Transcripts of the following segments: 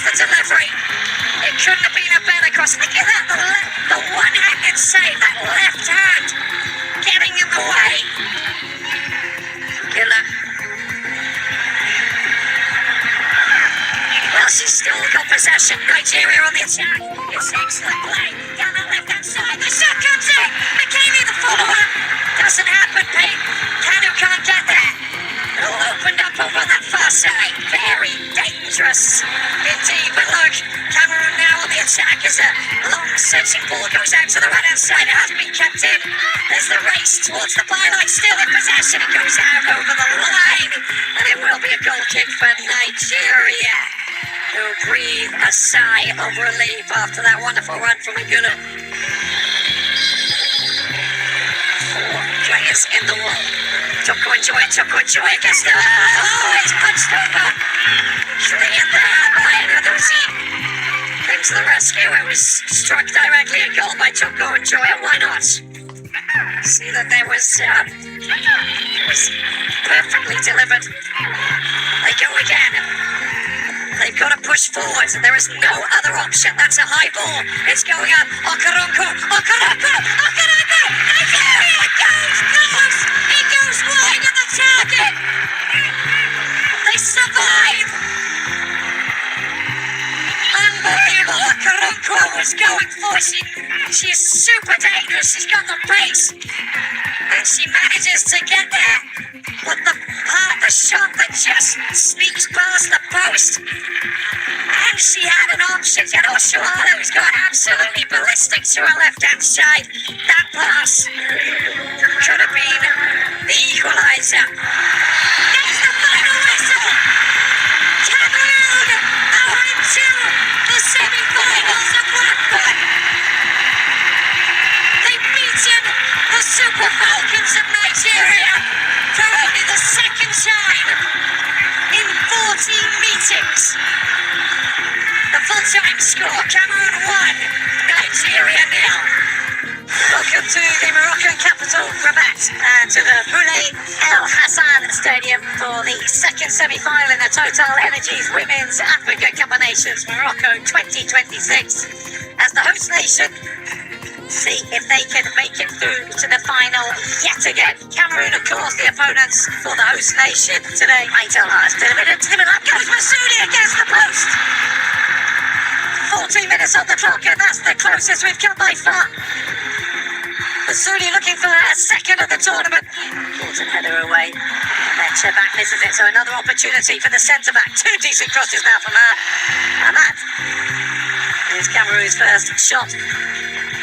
the delivery. It couldn't have been a better cross. Look at that, the one-handed save, that left hand getting in the way. Killer. Well, she's still got possession. Nigeria on the attack. It's excellent play down the left-hand side. The shot comes in. McKaylee, the forward. Doesn't happen, Pete. Kanu can't get there. It all opened up over that far side. Very dangerous indeed. But look, Cameroon now on the attack as a long searching ball goes out to the right-hand side. It hasn't been kept in. There's the race towards the byline. Still in possession. It goes out over the line. And it will be a goal kick for Nigeria, who breathe a sigh of relief after that wonderful run from Aguna. 4 players in the wall. Choco Enjoy gets the... Oh, it's punched over. Cleared there by Nadusi. Came to the rescue. It was struck directly at goal by Choco Enjoy. And why not? See that there was... it was perfectly delivered. They go again. They've got to push forward. There is no other option. That's a high ball. It's going up. Okaronko. Nigeria goes close. It goes wide of the target. They survive. Unbelievable. Okaronko was going for it. She is super dangerous. She's got the pace. And she manages to get there. But the shot that just sneaks past the post. And she had an option. She had Oshuala, who's gone absolutely ballistic to her left-hand side. That pass could have been the equaliser. There's the final whistle. Cameroon are into the semi-finals of Blackburn. They've beaten the Super Falcons of Nigeria for only the second time in 14 meetings. The full-time score, Cameroon 1, Nigeria 0. Welcome to the Moroccan capital, Rabat, and to the Boulay El Hassan Stadium for the second semi-final in the Total Energies Women's Africa Cup of Nations Morocco 2026. As the host nation, see if they can make it through to the final yet again. Cameroon, of course, the opponents for the host nation today. Right, Elhas, delivered. Up goes Masudi against the post. 14 minutes on the clock, and that's the closest we've come by far. Masudi looking for a second of the tournament. Important header away. Then Chebak misses it, so another opportunity for the centre-back. 2 decent crosses now from her. And that is Cameroon's first shot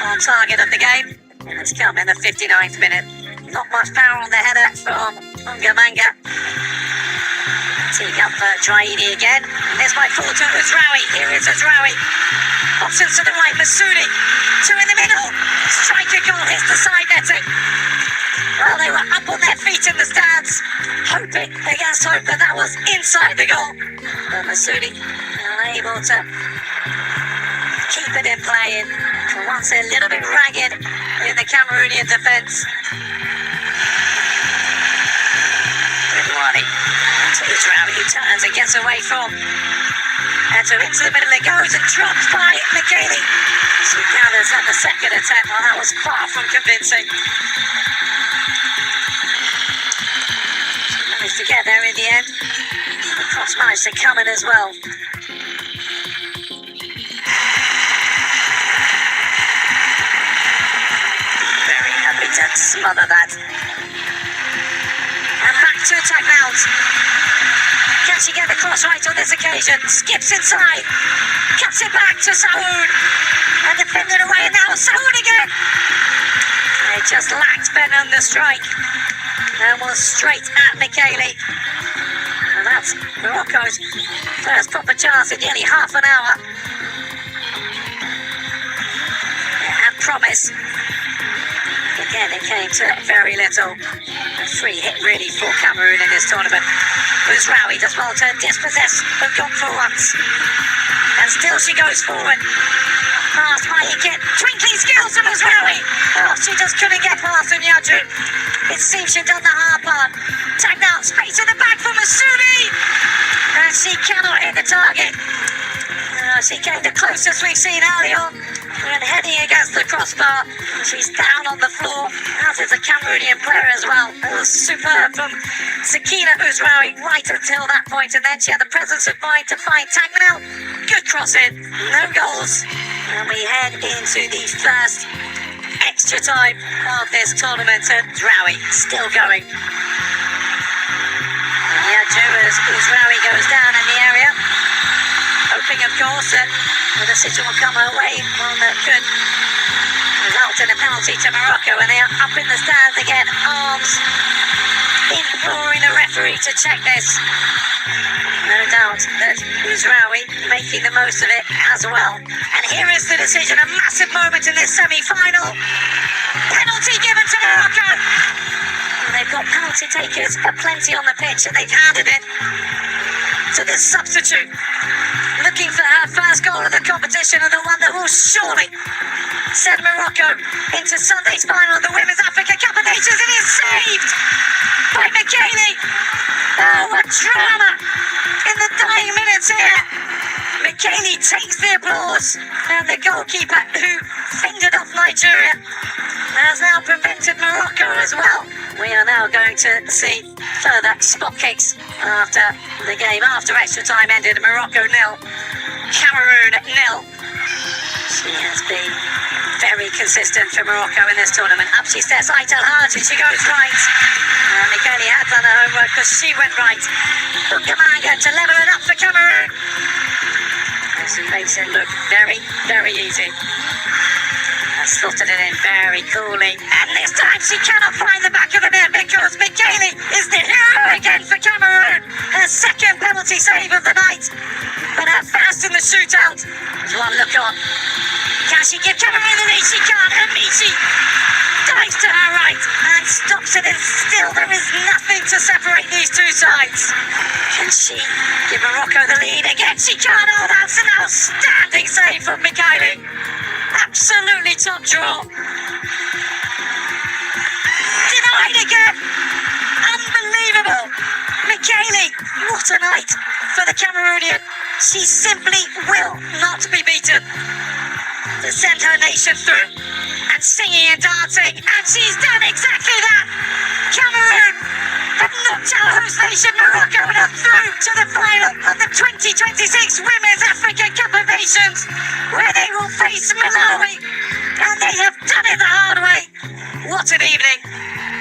on target of the game. It's come in the 59th minute. Not much power on the header from Ungamanga. Teague up for Draidi again. There's my forward to Azraoui. Here is Azraoui. Options to the right, Masudi. 2 in the middle. Striker goal hits the side netting. Well, they were up on their feet in the stands, hoping against hope that was inside the goal. But Masudi unable to keep it in play. For once, a little bit ragged in the Cameroonian defence. Ridwani to Israeli, who turns and gets away from. And so into the middle it goes and dropped by McKaylee. She gathers at the second attempt. Well, that was far from convincing. She managed to get there in the end. The cross managed to come in as well. Very happy to smother that. And back to attack now. Can she get the cross right on this occasion? Skips inside. Cuts it back to Saoud. And defended away, and now Saoud again. They just lacked Ben on the strike. And was straight at McKaylee. And that's Morocco's first proper chance in nearly half an hour. It had promise. Again, it came to very little. A free hit really for Cameroon in this tournament. Mazraoui does well to dispossess the gone for once. And still she goes forward. Past Mayikin. Twinkling skills from Mazraoui. Oh, she just couldn't get past Unyadu. It seems she'd done the hard part. Tagged out straight to the back for Masudi. And she cannot hit the target. She came the closest we've seen early on, and heading against the crossbar. She's down on the floor, as is a Cameroonian player as well. It was superb from Sakina Ouzraoui right until that point, and then she had the presence of mind to find Tagnell. Good cross in, no goals. And we head into the first extra time of this tournament, and Ouzraoui still going. And yeah, Ouzraoui goes down in the area, hoping, of course, that the decision will come her way, one that could result in a penalty to Morocco. And they are up in the stands again, arms imploring the referee to check this. No doubt that Ouzraoui making the most of it as well. And here is the decision, a massive moment in this semi-final. Penalty given to Morocco. And they've got penalty takers aplenty on the pitch, and they've handed it to this substitute, looking for her first goal of the competition, and the one that will surely send Morocco into Sunday's final of the Women's Africa Cup of Nations. It is saved by McKaylee. Oh, what drama in the dying minutes here. McKaylee takes the applause, and the goalkeeper, who fingered off Nigeria, has now prevented Morocco as well. We are now going to see further spot kicks after the game. After extra time ended, Morocco 0, Cameroon 0. She has been very consistent for Morocco in this tournament. Up she steps, Aitel Haj, and she goes right. Mikeli had done her homework because she went right. Bukamanga to level it up for Cameroon. And she makes it look very, very easy. Slotted it in very coolly, and this time she cannot find the back of the net because McKaylee is the hero again for Cameroon. Her second penalty save of the night, but her first in the shootout. There's one look on. Can she give Cameroon the lead? She can't. Amici dives to her right and stops it, and still there is nothing to separate these two sides. Can she give Morocco the lead again? She can't. Oh, that's an outstanding save from McKaylee. Absolutely top draw. Denied again. Unbelievable. McKaylee, what a night for the Cameroonian. She simply will not be beaten. To send her nation through, and singing and dancing, and she's done exactly that. Cameroon have knocked out host nation Morocco and are through to the final of the 2026 Women's Africa Cup of Nations, where they will face Malawi, and they have done it the hard way. What an evening.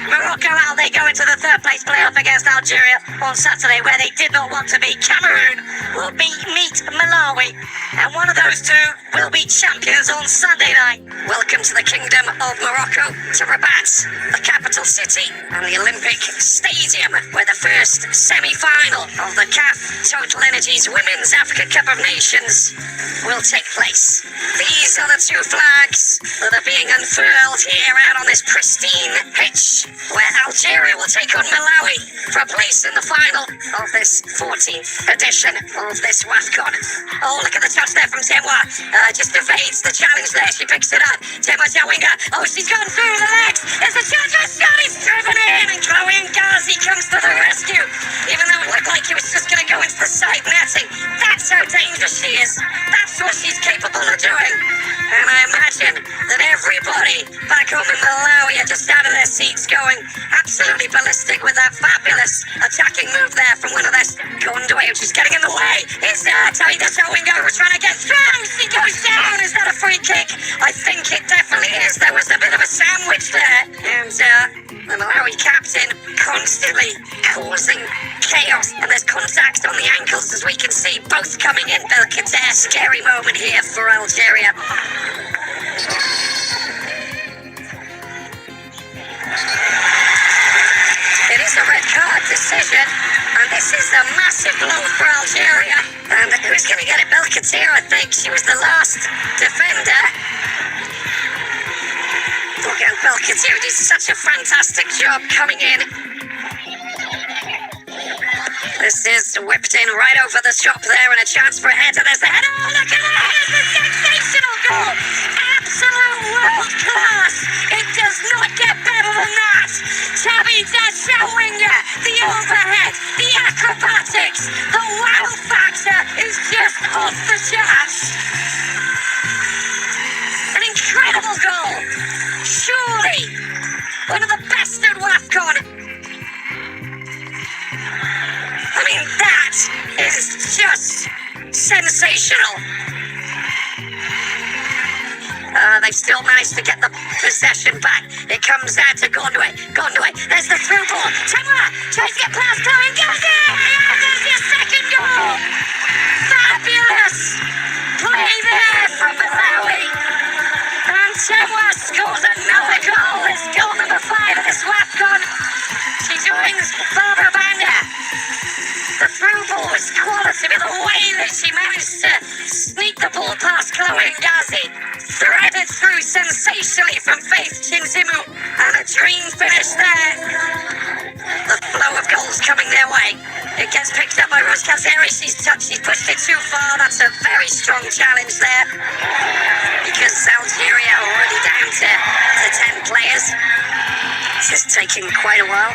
Morocco out, they go into the third place playoff against Algeria on Saturday, where they did not want to be. Cameroon will meet Malawi, and one of those two will be champions on Sunday night. Welcome to the Kingdom of Morocco, to Rabat, the capital city, and the Olympic Stadium, where the first semi-final of the CAF Total Energies Women's Africa Cup of Nations will take place. These are the two flags that are being unfurled here out on this pristine pitch, where Algeria will take on Malawi for a place in the final of this 14th edition of this WAFCON. Oh, look at the touch there from Temwa. Just evades the challenge there. She picks it up. Temwa Jawinga. Oh, she's gone through the legs. There's a chance for shot. He's driven in, and Chloe Ngazi comes to the rescue. Even though it looked like he was just going to go into the side netting. That's how dangerous she is. That's what she's capable of doing. And I imagine that everybody back home in Malawi are just out of their seats going absolutely ballistic with that fabulous attacking move there from one of their Gondway, which is getting in the way. Is Taida Sowingo trying to get through? She goes down. Is that a free kick? I think it definitely is. There was a bit of a sandwich there. And the Malawi captain constantly causing chaos. And there's contact on the ankles, as we can see, both coming in. Belkadair, scary moment here for Algeria. It is a red card decision, and this is a massive blow for Algeria. And who's going to get it? Belkadair, I think. She was the last defender. Look at Belkadair, did such a fantastic job coming in. This is whipped in right over the top there, and a chance for a header. There's the header. Oh, look at that! It's a sensational goal! Absolute world class! It does not get better than that! Tabitha Sowinga, the overhead, the acrobatics, the wow factor is just off the charts. An incredible goal. Surely one of the best at WAFCON. I mean, that is just sensational. They've still managed to get the possession back. It comes out to Gondway. There's the through ball. Tamara tries to get past Chloe and goes in. And there's your second goal. Fabulous play there from Malawi. And Tamara scores another goal. It's goal number 5 of this WAFCON. She joins Barbara Banda. The through ball was quality, but the way that she managed to sneak the ball past Chloe Ngazi, threaded through sensationally from Faith Chinzimu, and a dream finish there. The flow of goals coming their way. It gets picked up by Rose Kazeri. She's pushed it too far. That's a very strong challenge there, because Algeria are already down to 10 players. This is taking quite a while.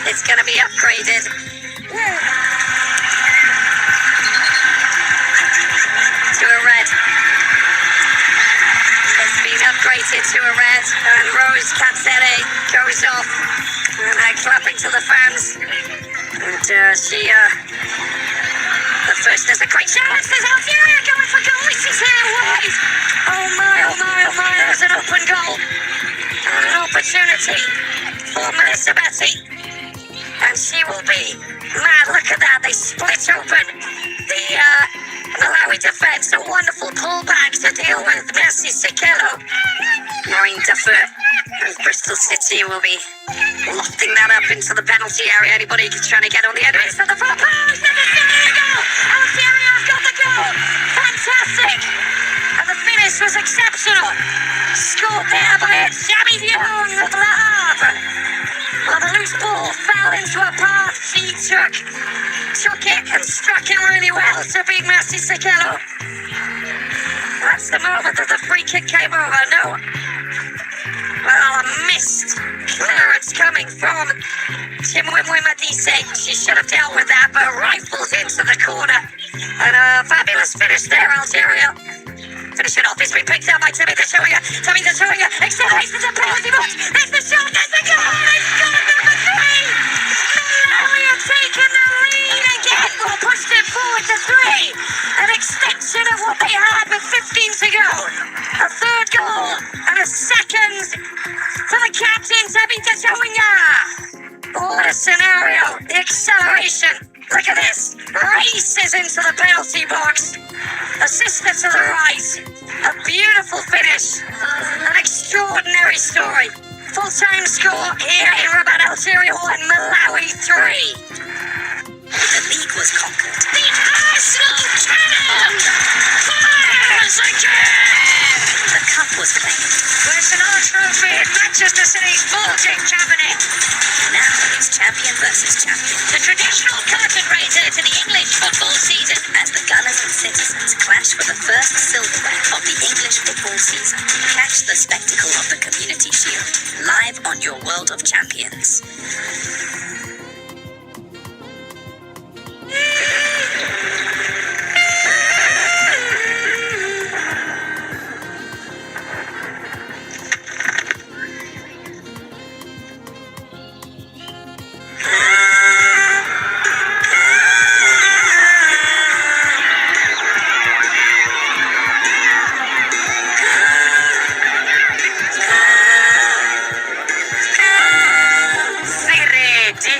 It's gonna be upgraded. To a red. It's been upgraded to a red, and Rose Katsere goes off, and clapping to the fans. And the first, there's a great chance. There's Algeria going for goal. She's here wide. Oh my, there's an open goal. And an opportunity for Melissa Betty. And she will be mad. Look at that. They split open the Malawi defense. A wonderful pullback to deal with Mercy Sikelo. Maureen Duffer of Bristol City will be lofting that up into the penalty area. Anybody trying to get on the end of it. It's at the far post. And it's a goal. Algeria's got the goal. Fantastic. And the finish was exceptional. Scored there by Jamie Young of Le Havre. Well, the loose ball fell into a path. She took it and struck it really well to beat Mercy Sikelo. That's the moment that the free kick came over. No. Well, a missed clearance coming from Chimwemwe Madise. She should have dealt with that, but rifles into the corner. And a fabulous finish there, Algeria. Finish it off. It's been picked up by Timmy Deshoya. Accelerates into the penalty box. There's the shot. There's the goal. It's goal number 3. Malawi have taken the lead again. Well, pushed it forward to 3. An extension of what they had with 15 to go. A third goal and a second for the captain, Timmy Deshoya. Oh, what a scenario. The acceleration. Look at this. Races into the penalty box. Assisted to the right. A beautiful finish. An extraordinary story. Full-time score here in Rabat Algeria 1, Malawi 3. The league was conquered. The Arsenal cannon fires again. The cup was claimed. There's another trophy in Manchester City's bulging cabinet. Now it's champion versus champion. The traditional curtain raiser to the English football season, as the Gunners and Citizens clash for the first silverware of the English football season. Catch the spectacle of the Community Shield live on your World of Champions. Serete.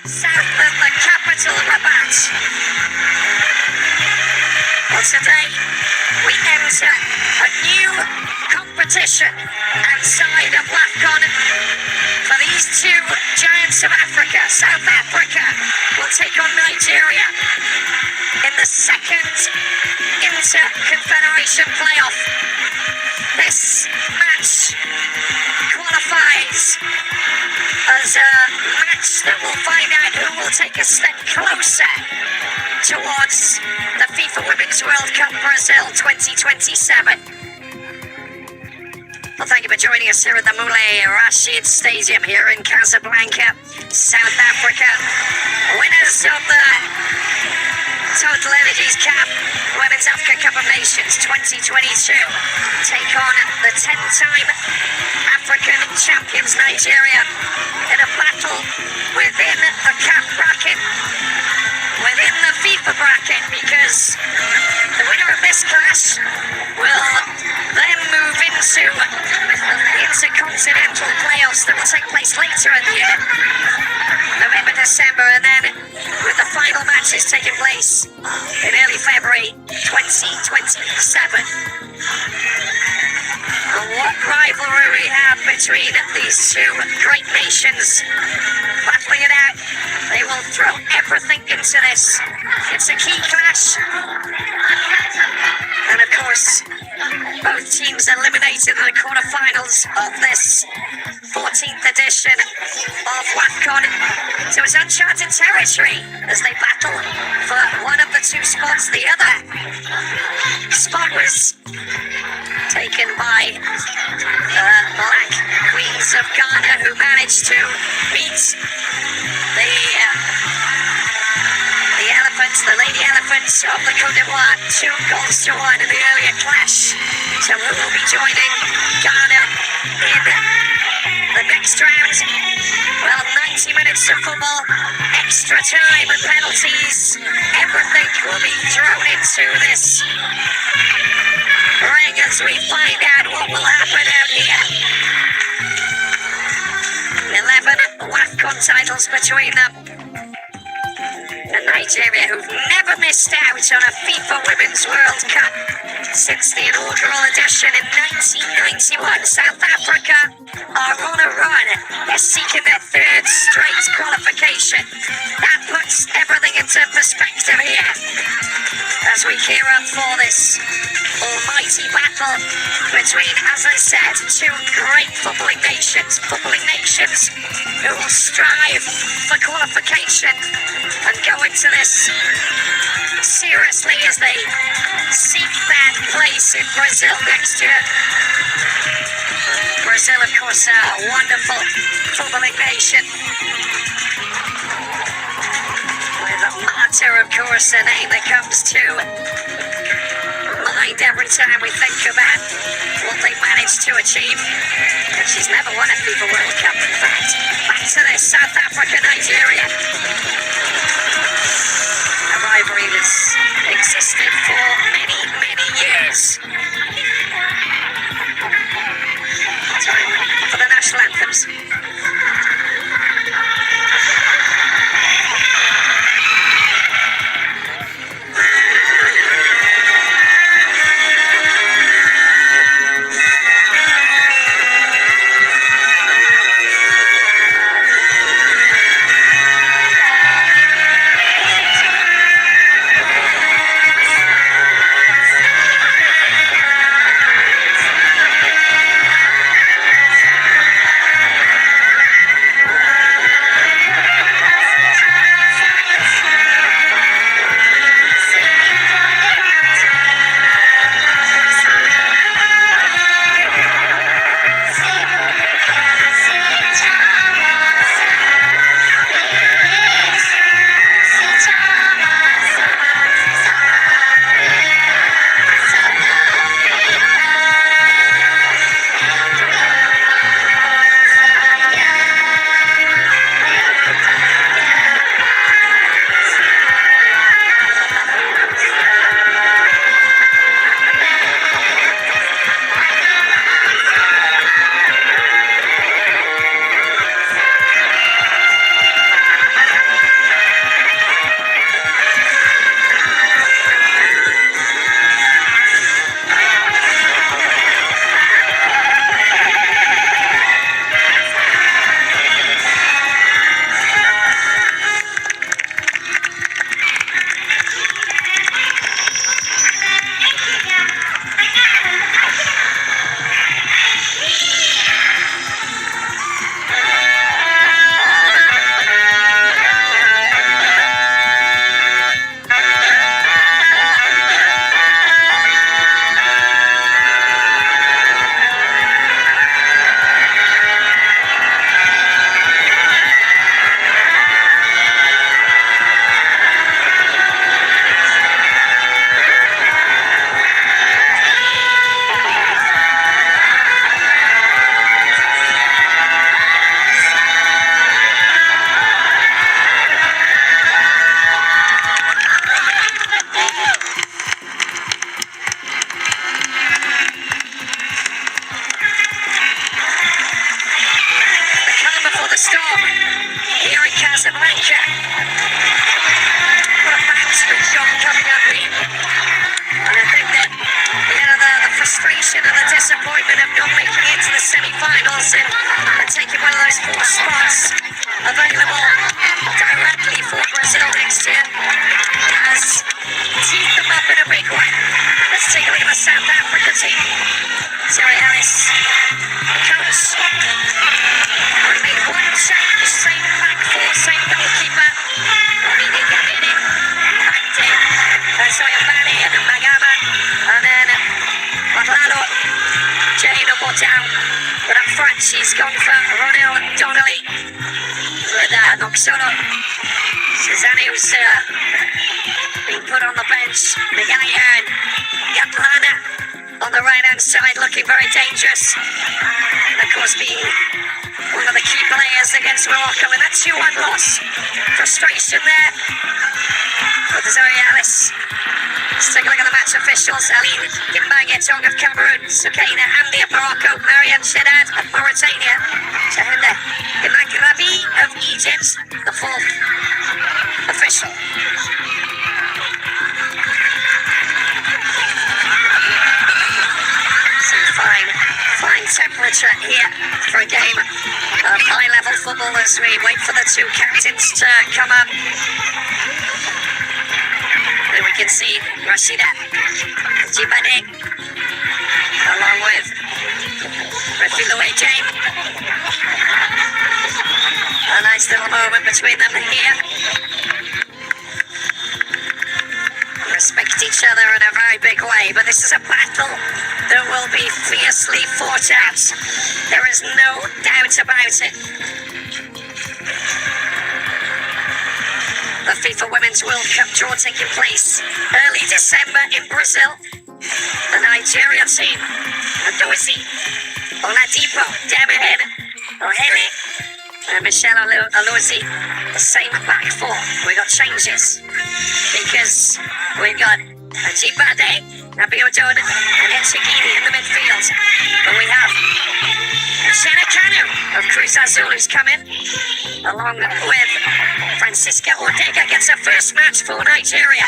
south of the capital, Rabat. Well, today we enter a new competition outside of WAFCON for these two giants of Africa. South Africa will take on Nigeria in the second Inter-Confederation playoff. This match qualifies as a match that will find out who will take a step closer towards the FIFA Women's World Cup Brazil 2027. Well, thank you for joining us here at the Moulay Rashid Stadium here in Casablanca, South Africa. Winners of the Total Energies Cup, Women's Africa Cup of Nations 2022, take on the 10-time African champions Nigeria in a battle within the CAF bracket, within the FIFA bracket, because the winner of this clash will then move into intercontinental playoffs that will take place later in the year, November, December, and then with the final matches taking place in early February 2027. And what rivalry we have between these two great nations battling it out. They will throw everything into this. It's a key clash. And of course, both teams eliminated in the quarterfinals of this 14th edition of WAFCON. So it's uncharted territory as they battle for one of the two spots. The other spot was taken by the Black Queens of Ghana, who managed to beat the Elephants, the Lady Elephants of the Côte d'Ivoire, 2-1 in the earlier clash. So who will be joining Ghana in the next round? Well, 90 minutes of football, extra time and penalties. Everything will be thrown into this ring as we find out what will happen out here. 11 WAFCON titles between them. And Nigeria, who've never missed out on a FIFA Women's World Cup since the inaugural edition in 1991. South Africa are on a run. They're seeking their third straight qualification. That puts everything into perspective here as we gear up for this almighty battle between, as I said, two great footballing nations who will strive for qualification and go into this seriously as they seek that place in Brazil next year. Brazil, of course, a wonderful footballing nation, with a martyr, of course, a name that comes to mind every time we think about what they managed to achieve. And she's never won a FIFA World Cup, in fact. Back to this, South Africa, Nigeria. A rivalry that's existed for many, many years. Time for the national anthems. storm here in Casablanca. What a bounce for John coming up here. And I think that the frustration and the disappointment of not making it to the semi-finals and taking one of those 4 spots available directly for Brazil next year has teed them up in a big way. Let's take a look at the South Africa team. Terry Ellis comes. We made one change, same back 4, same goalkeeper. Only get in it. Backed in. Soyabani and Magama. And then Matlano. Jane up down. But up front, she's gone for Ronel Donnelly. With Noxono. Suzanne, who's been put on the bench. Migaya and Yaplana on the right-hand side, looking very dangerous. And of course, being one of the key players against Morocco in that 2-1 loss. Frustration there for the Zoe Alice. Let's take a look at the match officials. Aline Gimbangetong of Cameroon, Sukaina Hamdi of Morocco, Mariam Shedad of Mauritania, Shahenda Imagrabi of Egypt, the 4th official. Fine temperature here for a game of high-level football as we wait for the 2 captains to come up. And we can see Rashida Jibade along with Refilue Jane. A nice little moment between them here. Respect each other in a very big way, but this is a battle that will be fiercely fought out. There is no doubt about it. The FIFA Women's World Cup draw taking place early December in Brazil. The Nigeria team, Adozi, Oladipo, Demahin, Ohele, and Michelle Alozi, the same back 4. We got changes because we've got Ajibade, Abiodun, and Etsegidi in the midfield. But we have Shana Kanu of Cruz Azul who's come in, along with Francisca Ortega gets her first match for Nigeria,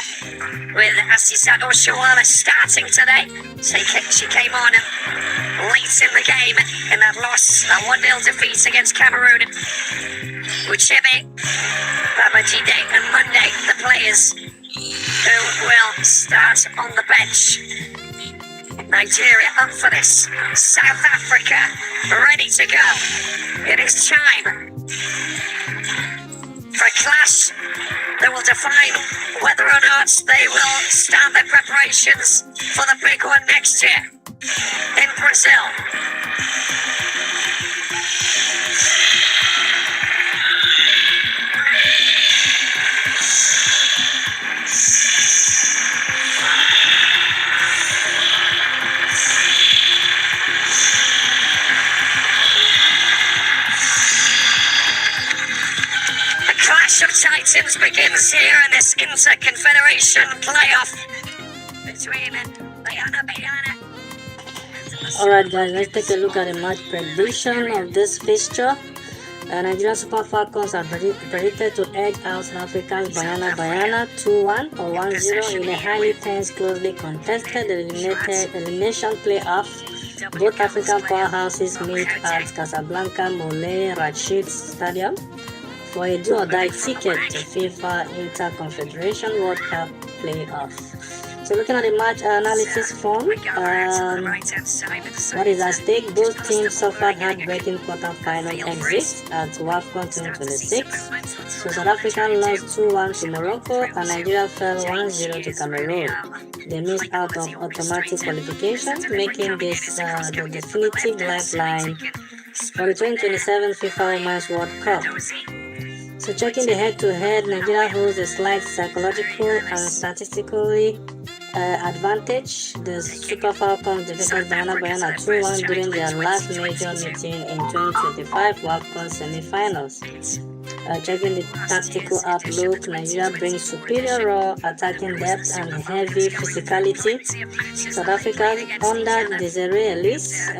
with Asisat Oshuala starting today. She came on late in the game in that loss, a 1-0 defeat against Cameroon. Uchebe, Babajide and Monday, the players who will start on the bench. Nigeria up for this. South Africa ready to go. It is time for a clash that will define whether or not they will start their preparations for the big one next year in Brazil. Clash of Titans begins here in this Inter-Confederation playoff between Bayana. Alright guys, let's take a look at the match prediction of this fixture. Nigerian Super Falcons are predicted to edge out South Africa's Bayana 2-1 or 1-0 in a highly tense, closely contested elimination playoff. Both African powerhouses meet at Casablanca Moulay Rashid Stadium for a do-or-die ticket to FIFA Inter-Confederation World Cup playoff. So looking at the match analysis form, what is at stake? Both teams suffered heartbreaking quarter-final exits at WAFCON 2026. So South Africa lost 2-1 to Morocco and Nigeria fell 1-0 to Cameroon. They missed out on automatic qualification, making this the definitive lifeline for the 2027 FIFA Women's World Cup. So checking the head-to-head, Nigeria holds a slight psychological and statistically advantage. The Super Falcons defeated Bayana 2-1 during their last major meeting in 2025 WAFCON semi-finals. Checking the tactical outlook, Nigeria brings superior raw attacking depth and heavy physicality. South Africa, under Desiree Ellis,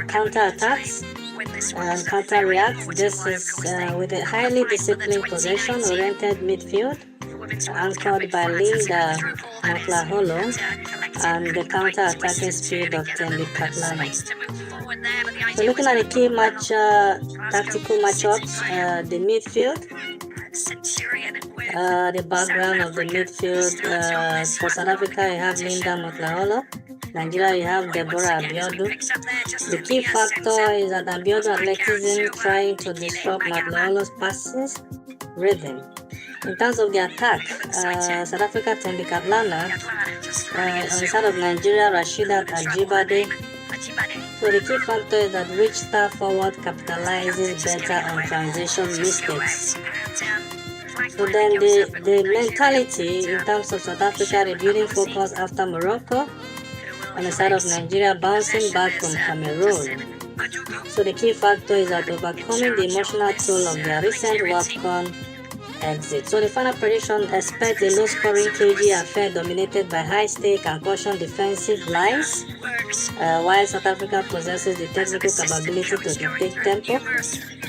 counter-attacks and counter-react. This is with a highly disciplined possession-oriented midfield anchored by Linda Maklaholo and the counter-attacking speed of Tendi Katlana. So looking at the key tactical matchups, the midfield, the background of the midfield, for South Africa you have Linda Maklaholo, Nigeria you have Deborah Abiodun. The key factor is that Abiodun athleticism trying to disrupt Maklaholo's passes rhythm. In terms of the attack, South Africa Tendi Katlana, on the side of Nigeria Rashidat Ajibade. So the key factor is that which star forward capitalizes better on transition mistakes. So then the mentality in terms of South Africa rebuilding focus after Morocco, on the side of Nigeria bouncing back from Cameroon. So the key factor is that overcoming the emotional toll of their recent WAFCON exit. So the final prediction, expect a low-scoring KG affair dominated by high-stake and caution defensive lines, while South Africa possesses the technical capability to dictate tempo.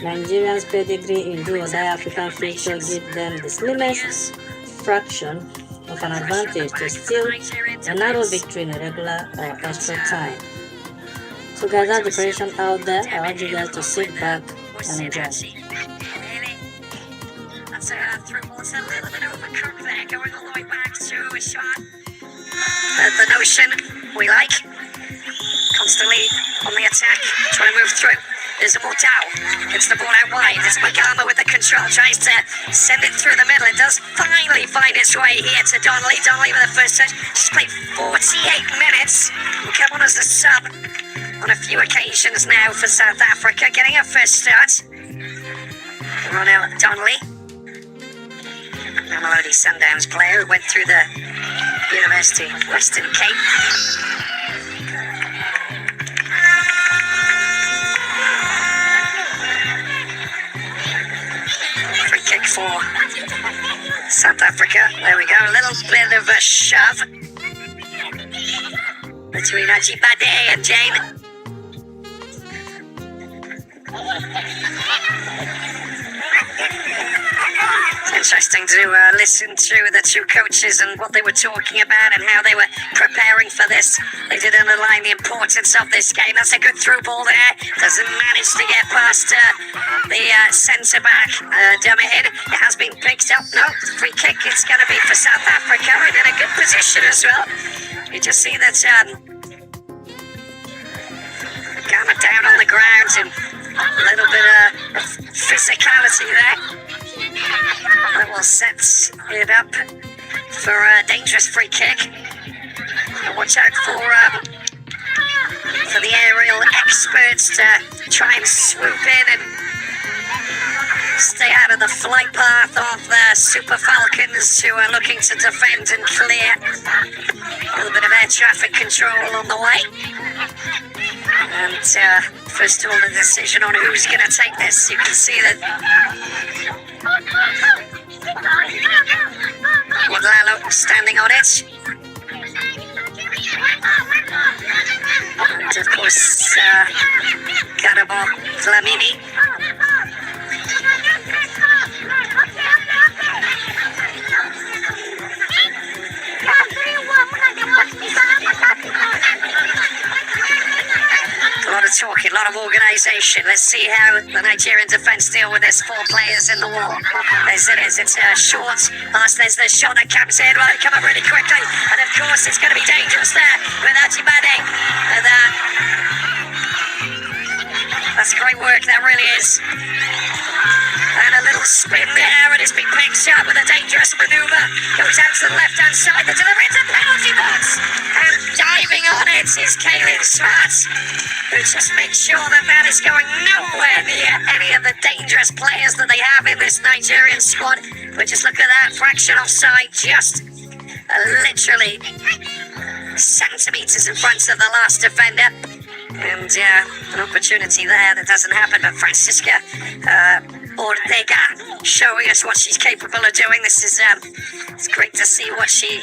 Nigerians' pedigree in do-or-die African feature give them the slimmest fraction of an advantage to steal a narrow victory in a regular or extra time. So guys, that's the prediction out there. I want you guys to sit back and enjoy. Through was a little bit overcooked there, going all the way back to a shot. The notion we like, constantly on the attack, trying to move through. There's a Mortal, gets the ball out wide. It's Magama with the control, tries to send it through the middle. It does finally find its way here to Donnelly. Donnelly with the first touch. She's played 48 minutes. Will come on as the sub on a few occasions now for South Africa, getting her first start. Ronell Donnelly. Mamelodi Sundowns player who went through the University of Western Cape. Free kick for South Africa. There we go, a little bit of a shove between Ajibade and Jane. Interesting to listen to the two coaches and what they were talking about and how they were preparing for this. They did underline the importance of this game. That's a good through ball there. Doesn't manage to get past the centre-back, Dummerhead. It has been picked up. No, free kick. It's going to be for South Africa and in a good position as well. You just see that Gamma down on the ground and a little bit of physicality there. That will set it up for a dangerous free kick. And watch out for the aerial experts to try and swoop in and stay out of the flight path of the Super Falcons who are looking to defend and clear. A little bit of air traffic control on the way. And first of all, the decision on who's going to take this. You can see that Wadlalo standing on it. And of course, Garabo Flamini. A lot of talking, a lot of organisation. Let's see how the Nigerian defence deal with this. 4 players in the wall. There's it is. It's a short pass. There's the shot that comes in. Right, come up really quickly. And of course, it's going to be dangerous there with Ajibade. And that's great work. That really is. And a little spin there, and it's been picked up with a dangerous manoeuvre. Goes out to the left-hand side. The delivery into the penalty box. And diving on it is Kaylin Smart, who just makes sure that that is going nowhere near any of the dangerous players that they have in this Nigerian squad. But just look at that fraction offside, just literally centimetres in front of the last defender. And an opportunity there that doesn't happen, but Francisca Ortega showing us what she's capable of doing. This is it's great to see what she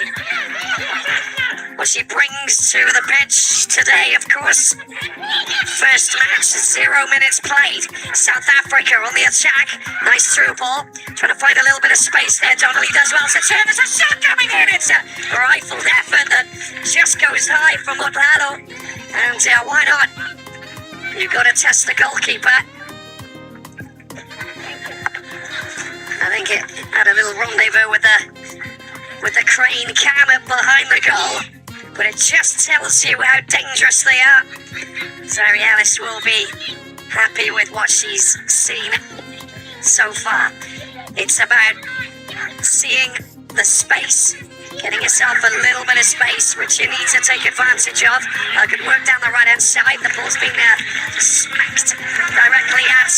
what she brings to the pitch today, of course. First match, 0 minutes played. South Africa on the attack. Nice through ball. Trying to find a little bit of space there. Donnelly does well to turn. There's a shot coming in. It's a rifled effort that just goes high from Motlalo. And why not? You've got to test the goalkeeper. I think it had a little rendezvous with the crane camera behind the goal, but it just tells you how dangerous they are. Zoe Ellis will be happy with what she's seen so far. It's about seeing the space, getting yourself a little bit of space, which you need to take advantage of. Good work down the right-hand side. The ball's been smacked directly at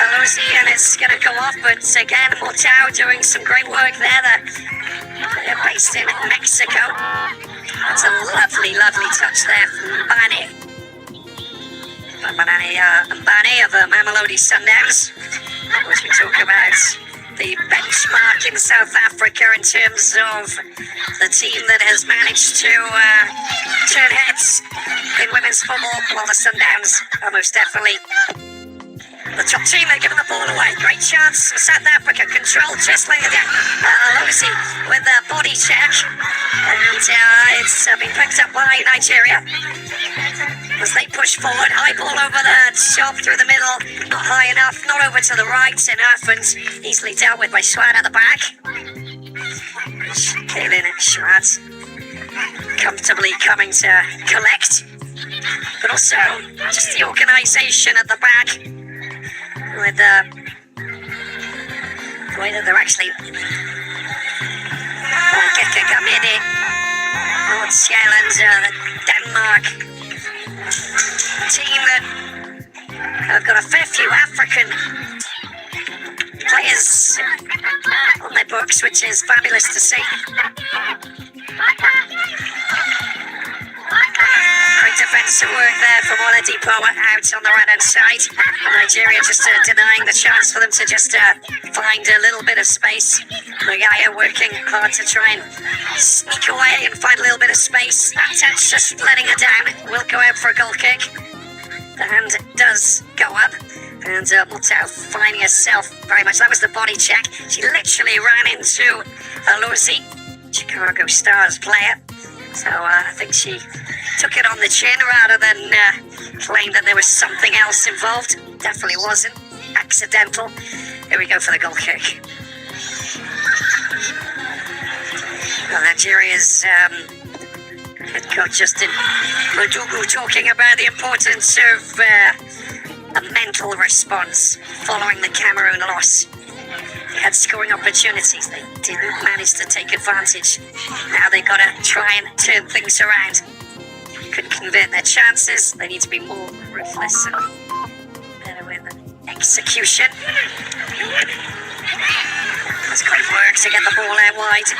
Alozi, and it's going to go off. But again, Mortau doing some great work there. They're based in Mexico. That's a lovely, lovely touch there from Mbane. Mbane of Mamelodi Sundowns, which we talk about the benchmark in South Africa in terms of the team that has managed to turn heads in women's football. Well, the Sundowns are most definitely the top team. They're giving the ball away. Great chance. South Africa control, just laying it down. Alozi with a body check. And it's been picked up by Nigeria as they push forward. High ball over the top through the middle. Not high enough. Not over to the right enough. And easily dealt with by Schwad at the back. Kaylin Schwad comfortably coming to collect. But also just the organisation at the back, with the way that they're actually Gamini, North Skyland, Denmark team that have got a fair few African players on their books, which is fabulous to see. Great defensive work there from Oladipo out on the right-hand side. Nigeria just denying the chance for them to just find a little bit of space. Magaya working hard to try and sneak away and find a little bit of space. That touch just letting her down. Will go out for a goal kick. The hand does go up. And Mortau finding herself very much. That was the body check. She literally ran into Alozi, Chicago Stars player. So I think she took it on the chin rather than claim that there was something else involved. Definitely wasn't. Accidental. Here we go for the goal kick. Well, Nigeria's head coach Justin Madugu talking about the importance of a mental response following the Cameroon loss. They had scoring opportunities. They didn't manage to take advantage. Now they've got to try and turn things around. Couldn't convert their chances. They need to be more ruthless and better with execution. That's great work to get the ball out wide.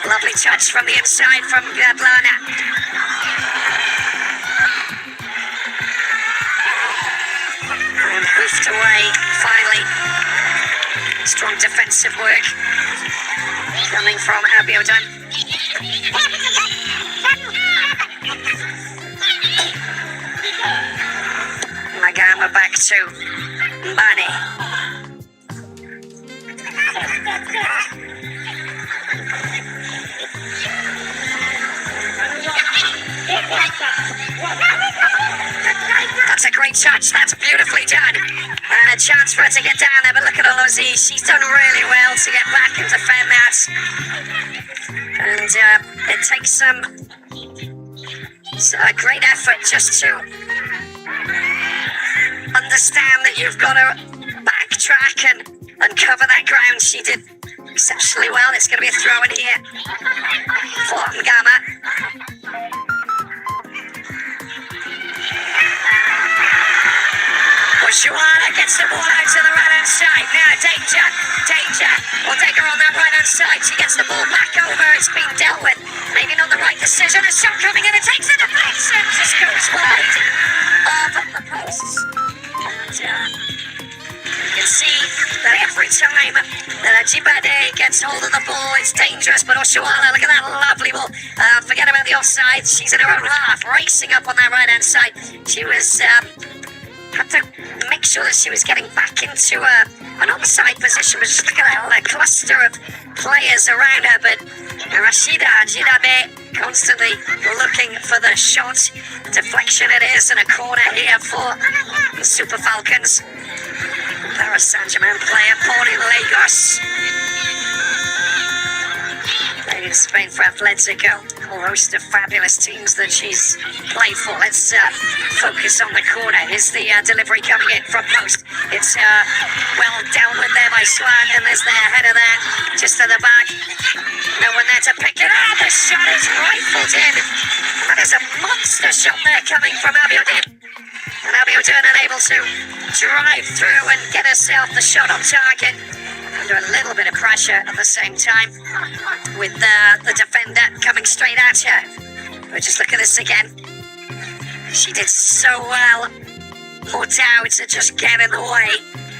Lovely touch from the inside from Gadlana. And hoofed away, finally. Strong defensive work coming from Abiodun. Magama back to Mbane. That's a great touch. That's beautifully done. And a chance for her to get down there, but look at Alozi. She's done really well to get back and defend that. And it takes some great effort just to understand that you've got to backtrack and cover that ground. She did exceptionally well. It's going to be a throw in here for Ngama. Joanna gets the ball out to the right-hand side. Now, danger. Ortega on that right-hand side. She gets the ball back over. It's been dealt with. Maybe not the right decision. A shot coming in. It takes the defense and just goes wide of the posts. And you can see that every every time that Ajibade gets hold of the ball, it's dangerous. But Oshuala, look at that lovely ball. Forget about the offside. She's in her own half, racing up on that right-hand side. She was had to make sure that she was getting back into an onside position. But just look at that cluster of players around her. But Rashida Ajidabe constantly looking for the shot. Deflection it is, and a corner here for the Super Falcons. Paris Saint-Germain player, born in Lagos. Played in Spain for Atletico. A whole host of fabulous teams that she's played for. Let's focus on the corner. Here's the delivery coming in from post. It's well down with there by Swan, and there's the header there, just to the back. No one there to pick it up. The shot is rifled in. That is a monster shot there coming from Abiodun. And Abiodun unable to drive through and get herself the shot on target. Under a little bit of pressure at the same time, with the defender coming straight at her. But just look at this again. She did so well. Poor Dow to just get in the way.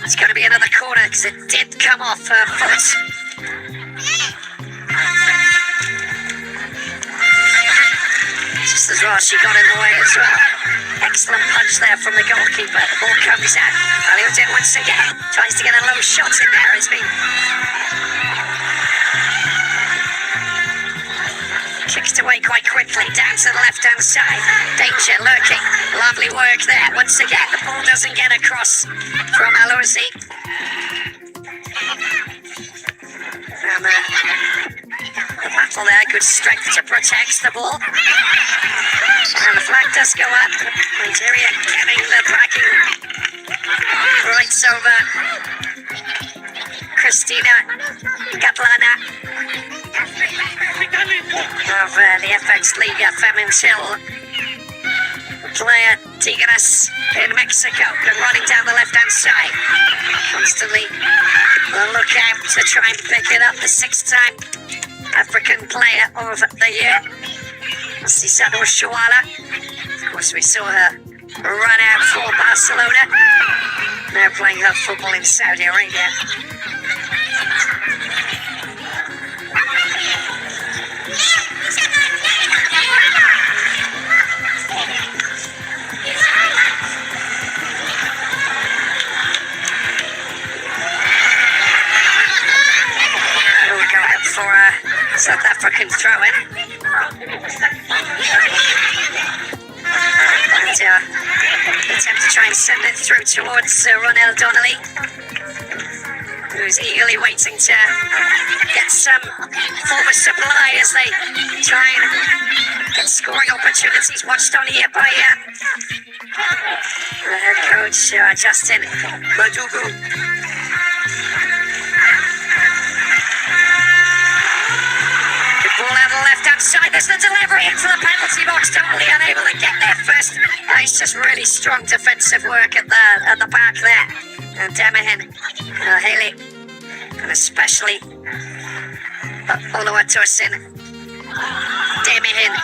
It's going to be another corner because it did come off her foot. Just as well, she got in the way as well. Excellent punch there from the goalkeeper. The ball comes out. Paly-Off once again tries to get a low shot in there. It's been kicked away quite quickly down to the left-hand side. Danger lurking. Lovely work there. Once again, the ball doesn't get across from Alozi. And the battle there, good strength to protect the ball. And the flag does go up. Nigeria getting the backing right over Christina Gatlana of the FX Liga Femenil. Player Tigres in Mexico, good running down the left-hand side. Constantly on the lookout to try and pick it up. The 6th-time African Player of the Year, Sisado Shawala. Of course, we saw her run out for Barcelona. Now playing her football in Saudi Arabia. We'll go out for a South African throw-in. Attempt to try and send it through towards Ronel Donnelly, who's eagerly waiting to get some form of supply as they try and get scoring opportunities. Watched on here by head coach Justin Madugu. Ball out of the left-hand side. There's the delivery into the penalty box. Totally unable to get there first. It's just really strong defensive work at the back there. And Demahin, Haley, and especially Oluwatosin. Demahin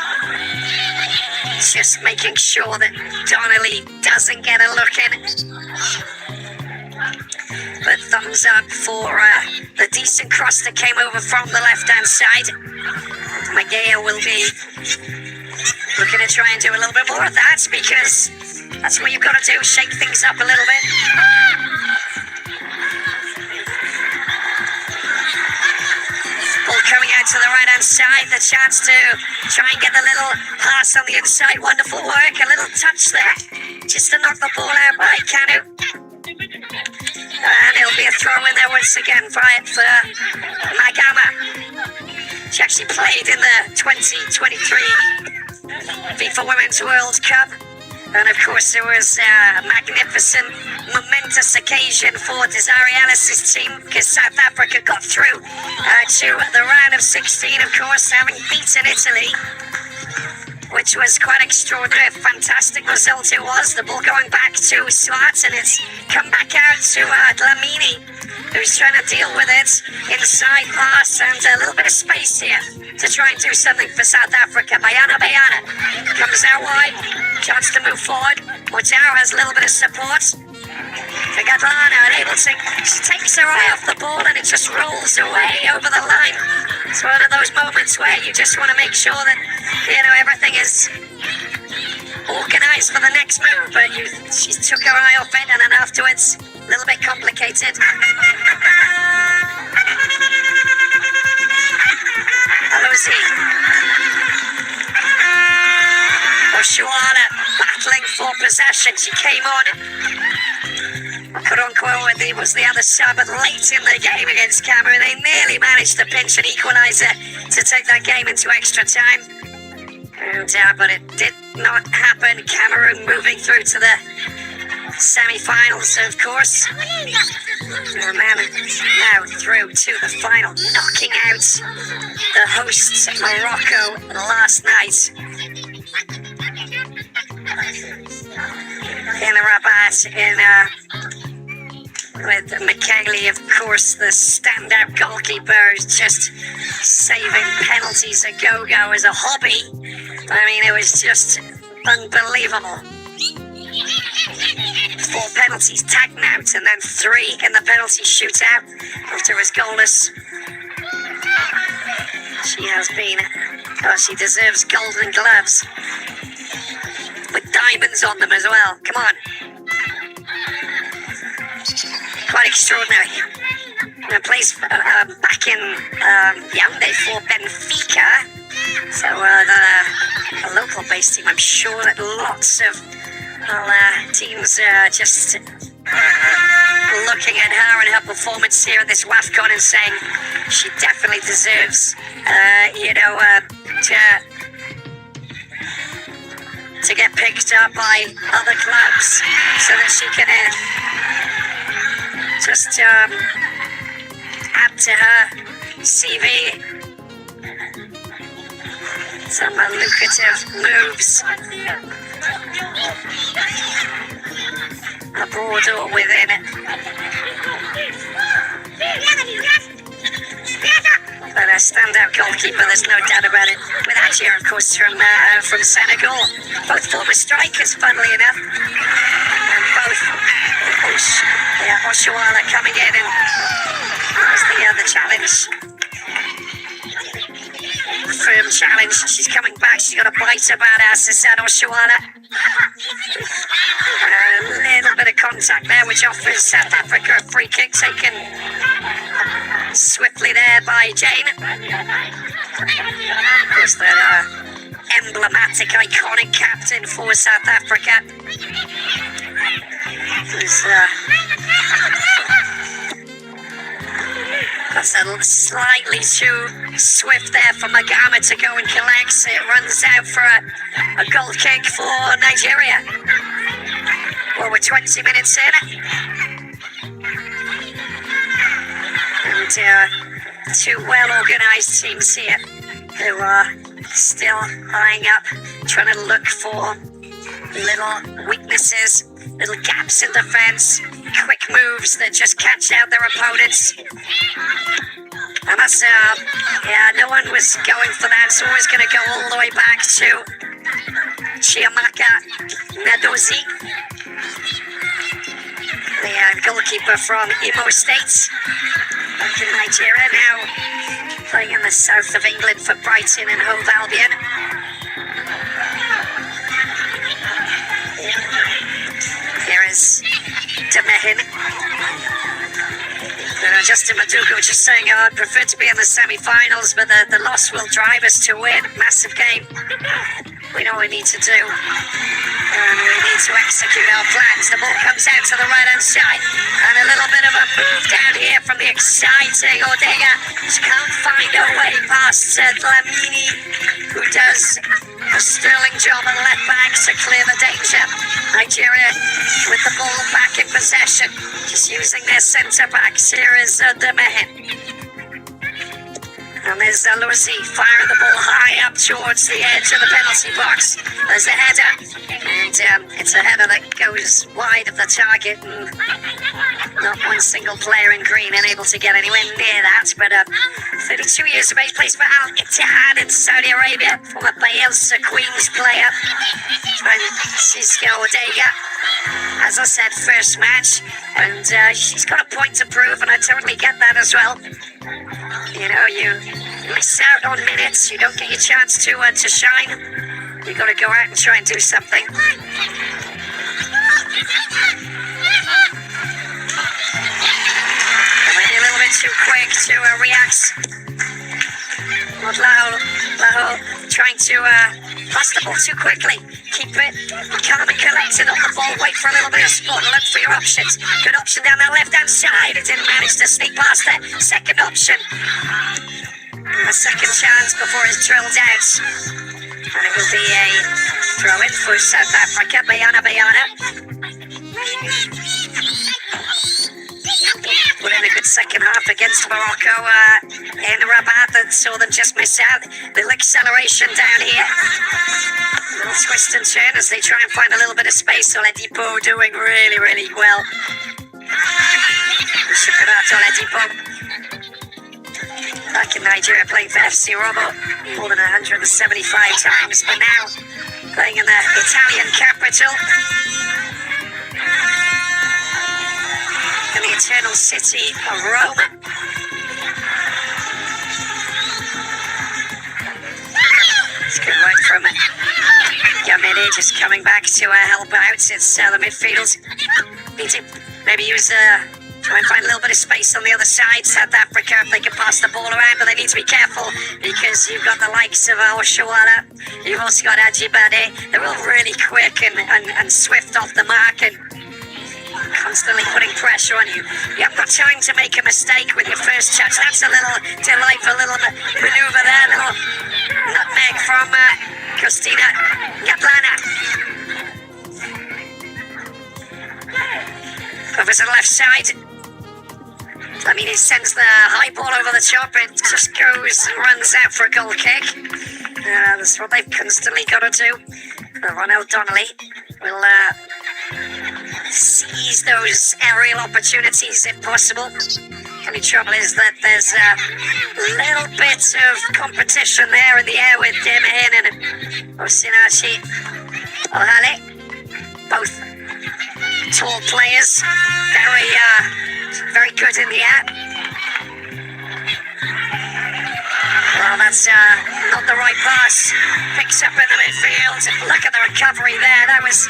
just making sure that Donnelly doesn't get a look in. But thumbs up for the decent cross that came over from the left-hand side. Magea will be looking to try and do a little bit more of that, because that's what you've got to do, shake things up a little bit. Ball coming out to the right-hand side, the chance to try and get the little pass on the inside. Wonderful work, a little touch there, just to knock the ball out by Kanu. And it'll be a throw in there once again for Magama. She actually played in the 2023 FIFA Women's World Cup. And of course, it was a magnificent, momentous occasion for Desiree Ellis' team, because South Africa got through to the round of 16, of course, having beaten Italy, which was quite extraordinary. A fantastic result it was. The ball going back to Swart, and it's come back out to Dlamini, who's trying to deal with it. Inside pass and a little bit of space here to try and do something for South Africa. Bayana comes out wide. Chance to move forward. Motau has a little bit of support. Gatlana unable to. She takes takes her eye off the ball and it just rolls away over the line. It's one of those moments where you just want to make sure that, everything is organised for the next move, but she took her eye off it, and then afterwards, a little bit complicated. Lucy. Oshuana battling for possession. She came on. Karonko was the other side, but late in the game against Cameroon, they nearly managed to pinch an equaliser to take that game into extra time. But it did not happen. Cameroon moving through to the semi-finals, of course. And then now through to the final, knocking out the hosts Morocco last night in Rabat with Michele, of course, the standout goalkeeper, who's just saving penalties a go-go as a hobby. I mean, it was just unbelievable. 4 penalties tagged out, and then 3 in the penalty shootout after his goalless. She has been, she deserves golden gloves with diamonds on them as well. Come on. Quite extraordinary. Plays back in Yaoundé for Benfica. So the local based team, I'm sure that lots of teams just looking at her and her performance here at this WAFCON and saying she definitely deserves, to get picked up by other clubs so that she can just add to her CV some lucrative moves abroad or within it. But a standout goalkeeper, there's no doubt about it. With Adjir, of course, from Senegal. Both former strikers, funnily enough. And both Oshuala coming in, and that was the challenge. Firm challenge. She's coming back. She's got a bite about us, said Oshuala. A little bit of contact there, which offers South Africa a free kick taken swiftly there by Jane. Of course, that emblematic, iconic captain for South Africa. That's a slightly too swift there for Magama to go and collect. It runs out for a goal kick for Nigeria. Well, we're 20 minutes in. And 2 well-organised teams here who are still eyeing up, trying to look for little weaknesses, little gaps in defence, quick moves that just catch out their opponents. And that's, no one was going for that. It's always going to go all the way back to Chiamaka Nadozi, the goalkeeper from Imo State, back in Nigeria, now playing in the south of England for Brighton and Hove Albion. Here is Demehin. Justin Maduka was just saying, I'd prefer to be in the semi-finals, but the loss will drive us to win. Massive game. We know what we need to do. And we need to execute our plans. The ball comes out to the right-hand side. And a little bit of a move down here from the exciting Odega. She can't find her way past Dlamini, who does a sterling job on left back to clear the danger. Nigeria with the ball back in possession. Just using their centre-backs. Here is Demehin. And there's Lucy firing the ball high up towards the edge of the penalty box. There's the header. And it's a header that goes wide of the target, and not one single player in green unable to get anywhere near that. But 32 years of age, plays for Al Ittihad in Saudi Arabia, former Bielsa Queens player. Francisca Ortega, as I said, first match, and she's got a point to prove, and I totally get that as well. You know, you miss out on minutes, you don't get your chance to shine. You got to go out and try and do something. Maybe a little bit too quick to react. Not Lahore trying to pass the ball too quickly. Keep it calm and collected on the ball. Wait for a little bit of spot. Look for your options. Good option down the left-hand side. It didn't manage to sneak past that. Second option. A second chance before it's drilled out. And it will be a throw-in for South Africa. Bayana. Put in a good second half against Morocco in Rabat that saw them just miss out. Little acceleration down here. Little twist and turn as they try and find a little bit of space. Oladipo doing really, really well. Shukurato Oladipo. Back in Nigeria playing for FC Robo more than 175 times, but now playing in the Italian capital. In the eternal city of Rome. It's good work from Gamede, just coming back to help out. It's the midfield. Need to maybe use try and find a little bit of space on the other side. South Africa, if they can pass the ball around, but they need to be careful because you've got the likes of Oshawala. You've also got Ajibade. They're all really quick and swift off the mark and constantly putting pressure on you. You haven't got time to make a mistake with your first touch. That's a little delightful little maneuver there. Little nutmeg from Christina Gaplana. Over to the left side. I mean, it sends the high ball over the top. It just goes and runs out for a goal kick. That's what they've constantly got to do. Ronald Donnelly will seize those aerial opportunities if possible. Only trouble is that there's a little bit of competition there in the air with Demahin and Osinachi Ohale. Both tall players, very good in the air. Well, that's not the right pass. Picks up in the midfield. Look at the recovery there. That was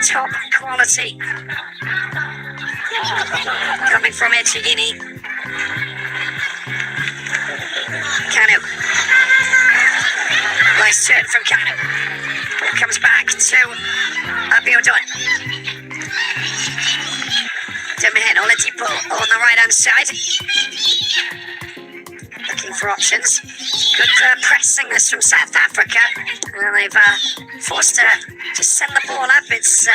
top quality. Coming from Echigini. Kanu. Nice turn from Kanu. Ball comes back to Abiodun. Demahin, Oladipo on the right-hand side. Looking for options. Good pressing this from South Africa. And they've forced her to send the ball up. It's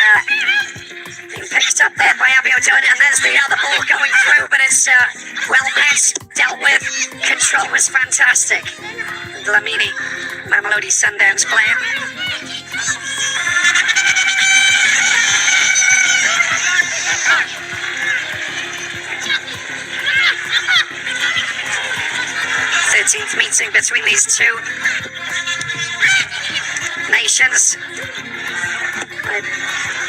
being picked up there by Abiodun. And there's the other ball going through, but it's well met, dealt with. Control was fantastic. Dlamini, Mamelodi Sundowns player. Meeting between these two nations.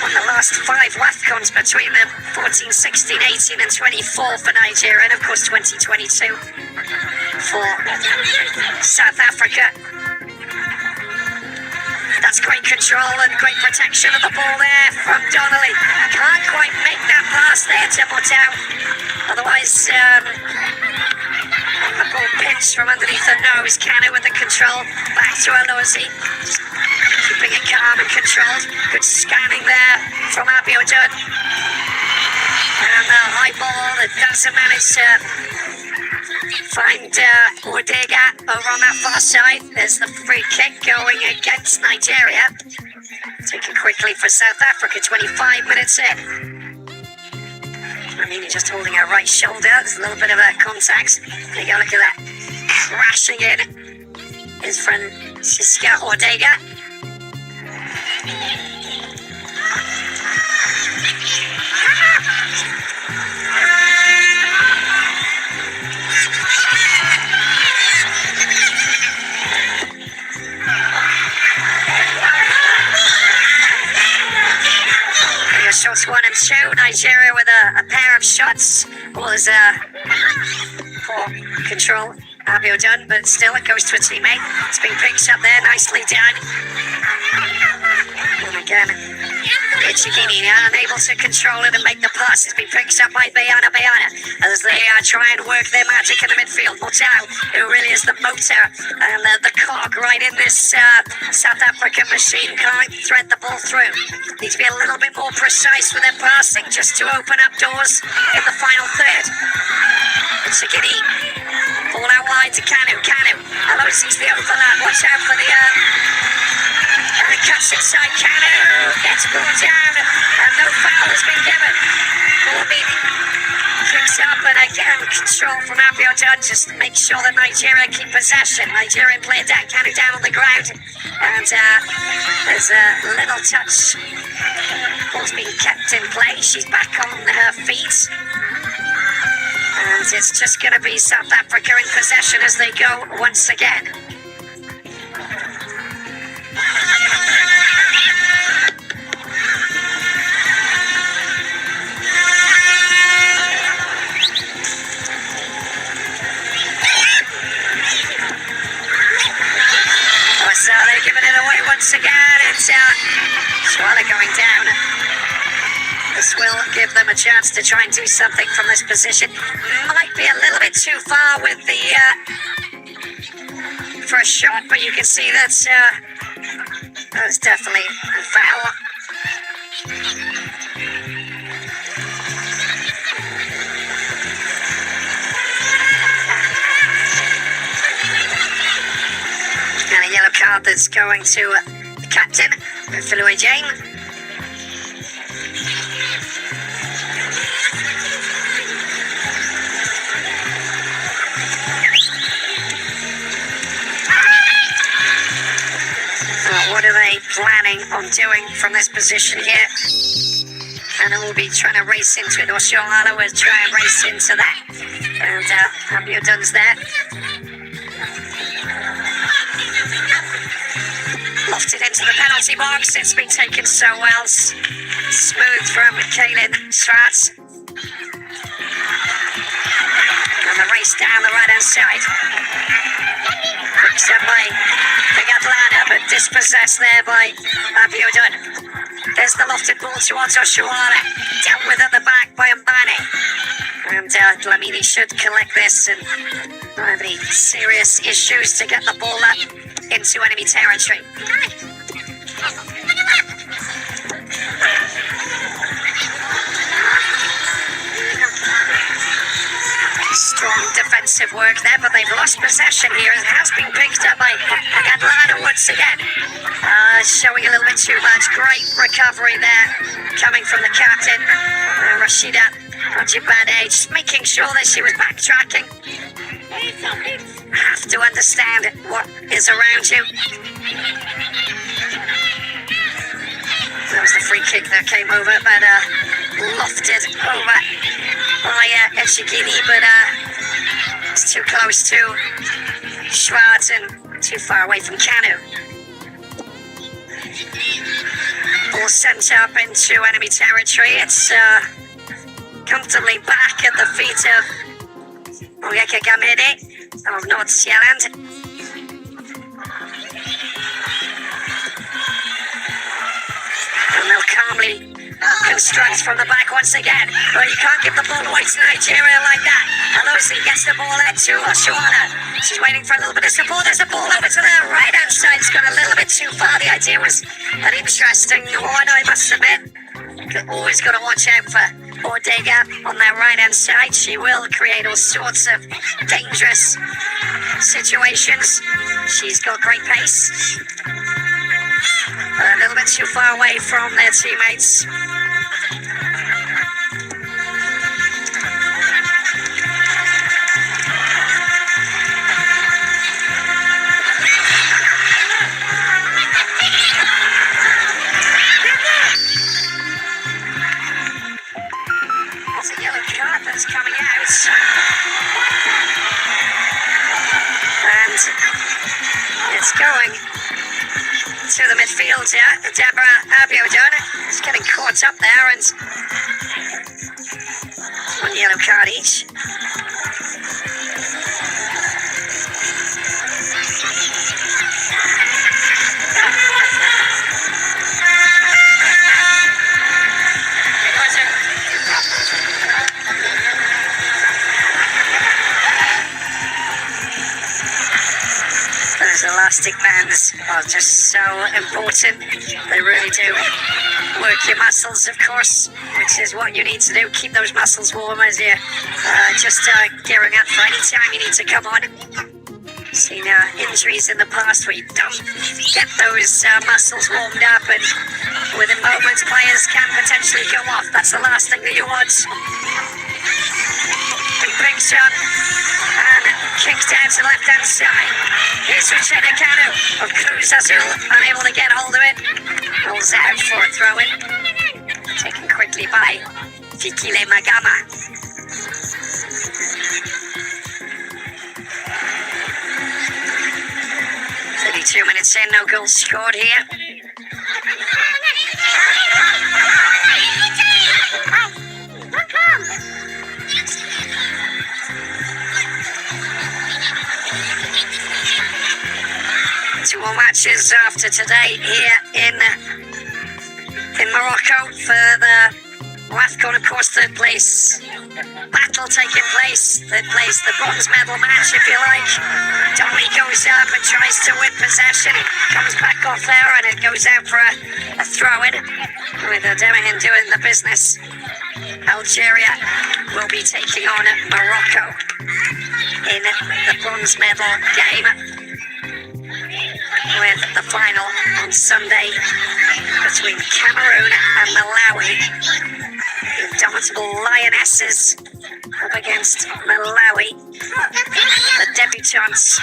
Won the last 5 WAFCONs between them, 14, 16, 18 and 24 for Nigeria, and of course 2022 for South Africa. That's great control and great protection of the ball there from Donnelly. Can't quite make that pass there to Motau. Otherwise, the ball pinched from underneath the nose. Kanu with the control. Back to Alozi. Keeping it calm and controlled. Good scanning there from Abiodun. And the high ball that doesn't manage to find Ortega over on that far side. There's the free kick going against Nigeria. Taken quickly for South Africa. 25 minutes in. I mean, he's just holding her right shoulder. There's a little bit of a contact. There you go, look at that. Crashing in is Francisca Ortega. Shots 1 and 2. Nigeria with a pair of shots was poor control. Abiodun, but still it goes to a teammate. It's been picked up there, nicely done. And again, Ichigini unable to control it and make the pass. It's been picked up by Bayana as they try and work their magic in the midfield. Motau, who really is the motor and the cog right in this South African machine, can't thread the ball through. Need to be a little bit more precise with their passing just to open up doors in the final third. Ichigini, ball out wide to Kanu. Hello, sees the overlap. Watch out for the and it cuts inside. Kanu gets brought down and no foul has been given. Ball being kicks up and again control from Abiodun. Just make sure that Nigeria keep possession. Nigerian player down, Kanu down on the ground. And there's a little touch. Ball's being kept in play. She's back on her feet. And it's just going to be South Africa in possession as they go once again. So they're giving it away once again. It's Swallow going down. This will give them a chance to try and do something from this position. Might be a little bit too far with the first shot, but you can see that's definitely a foul. And a yellow card that's going to the captain, Philue Jane. What are they planning on doing from this position here? And we'll be trying to race into it, or Sholala will try and race into that. And Abiodun's there. Lofted into the penalty box. It's been taken so well. Smooth from Kaylin Stratz. And the race down the right hand side. Picks up by Big Atlanta, but dispossessed there by Abiodun. There's the lofted ball towards Oshuala. Dealt with at the back by Mbane. And Dlamini should collect this and not have any serious issues to get the ball up into enemy territory. Strong defensive work there, but they've lost possession here. It has been picked up by Atlanta once again. Showing a little bit too much. Great recovery there, coming from the captain, Rashida Ajibade, just making sure that she was backtracking. Have to understand what is around you. That was the free kick that came over, but lofted over by Echigini, but it's too close to Schwartz and too far away from Kanu. Ball sent up into enemy territory. It's comfortably back at the feet of Oyeka Gamede of North Zealand. And they'll calmly construct from the back once again. But you can't give the ball away to Nigeria like that. Alosi gets the ball out to Oshuala. She's waiting for a little bit of support. There's a ball over to the right hand side. It's gone a little bit too far. The idea was an interesting one, I must admit. Always got to watch out for Ortega on that right hand side. She will create all sorts of dangerous situations. She's got great pace. A little bit too far away from their teammates. midfield, Deborah Abiodun is getting caught up there, and one yellow card each. Those elastic bands are just so important. They really do work your muscles, of course, which is what you need to do. Keep those muscles warm as you're just gearing up for any time you need to come on. Seen injuries in the past where you don't get those muscles warmed up, and within moments players can potentially go off. That's the last thing that you want. Big picks up and kicks down to the left hand side. Here's Richard Kanu of Cruz Azul, unable to get hold of it. Rolls out for a throw in. Taken quickly by Fikile Magama. 32 minutes in, no goals scored here. Two more matches after today here in Morocco for the AFCON, of course. Third place battle taking place. Third place, the bronze medal match, if you like. Dolly goes up and tries to win possession. Comes back off there, and it goes out for a throw-in with Demahin doing the business. Algeria will be taking on Morocco in the bronze medal game, with the final on Sunday between Cameroon and Malawi. Indomitable Lionesses up against Malawi, the debutantes.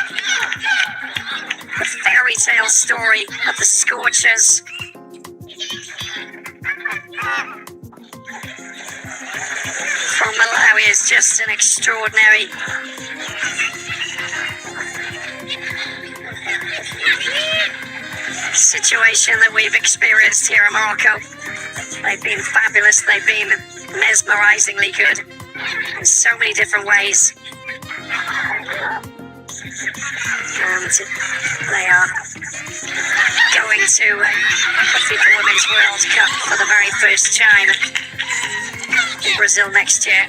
The fairy tale story of the Scorchers. From Malawi is just an extraordinary situation that we've experienced here in Morocco. They've been fabulous. They've been mesmerizingly good in so many different ways. And they are going to the FIFA Women's World Cup for the very first time in Brazil next year.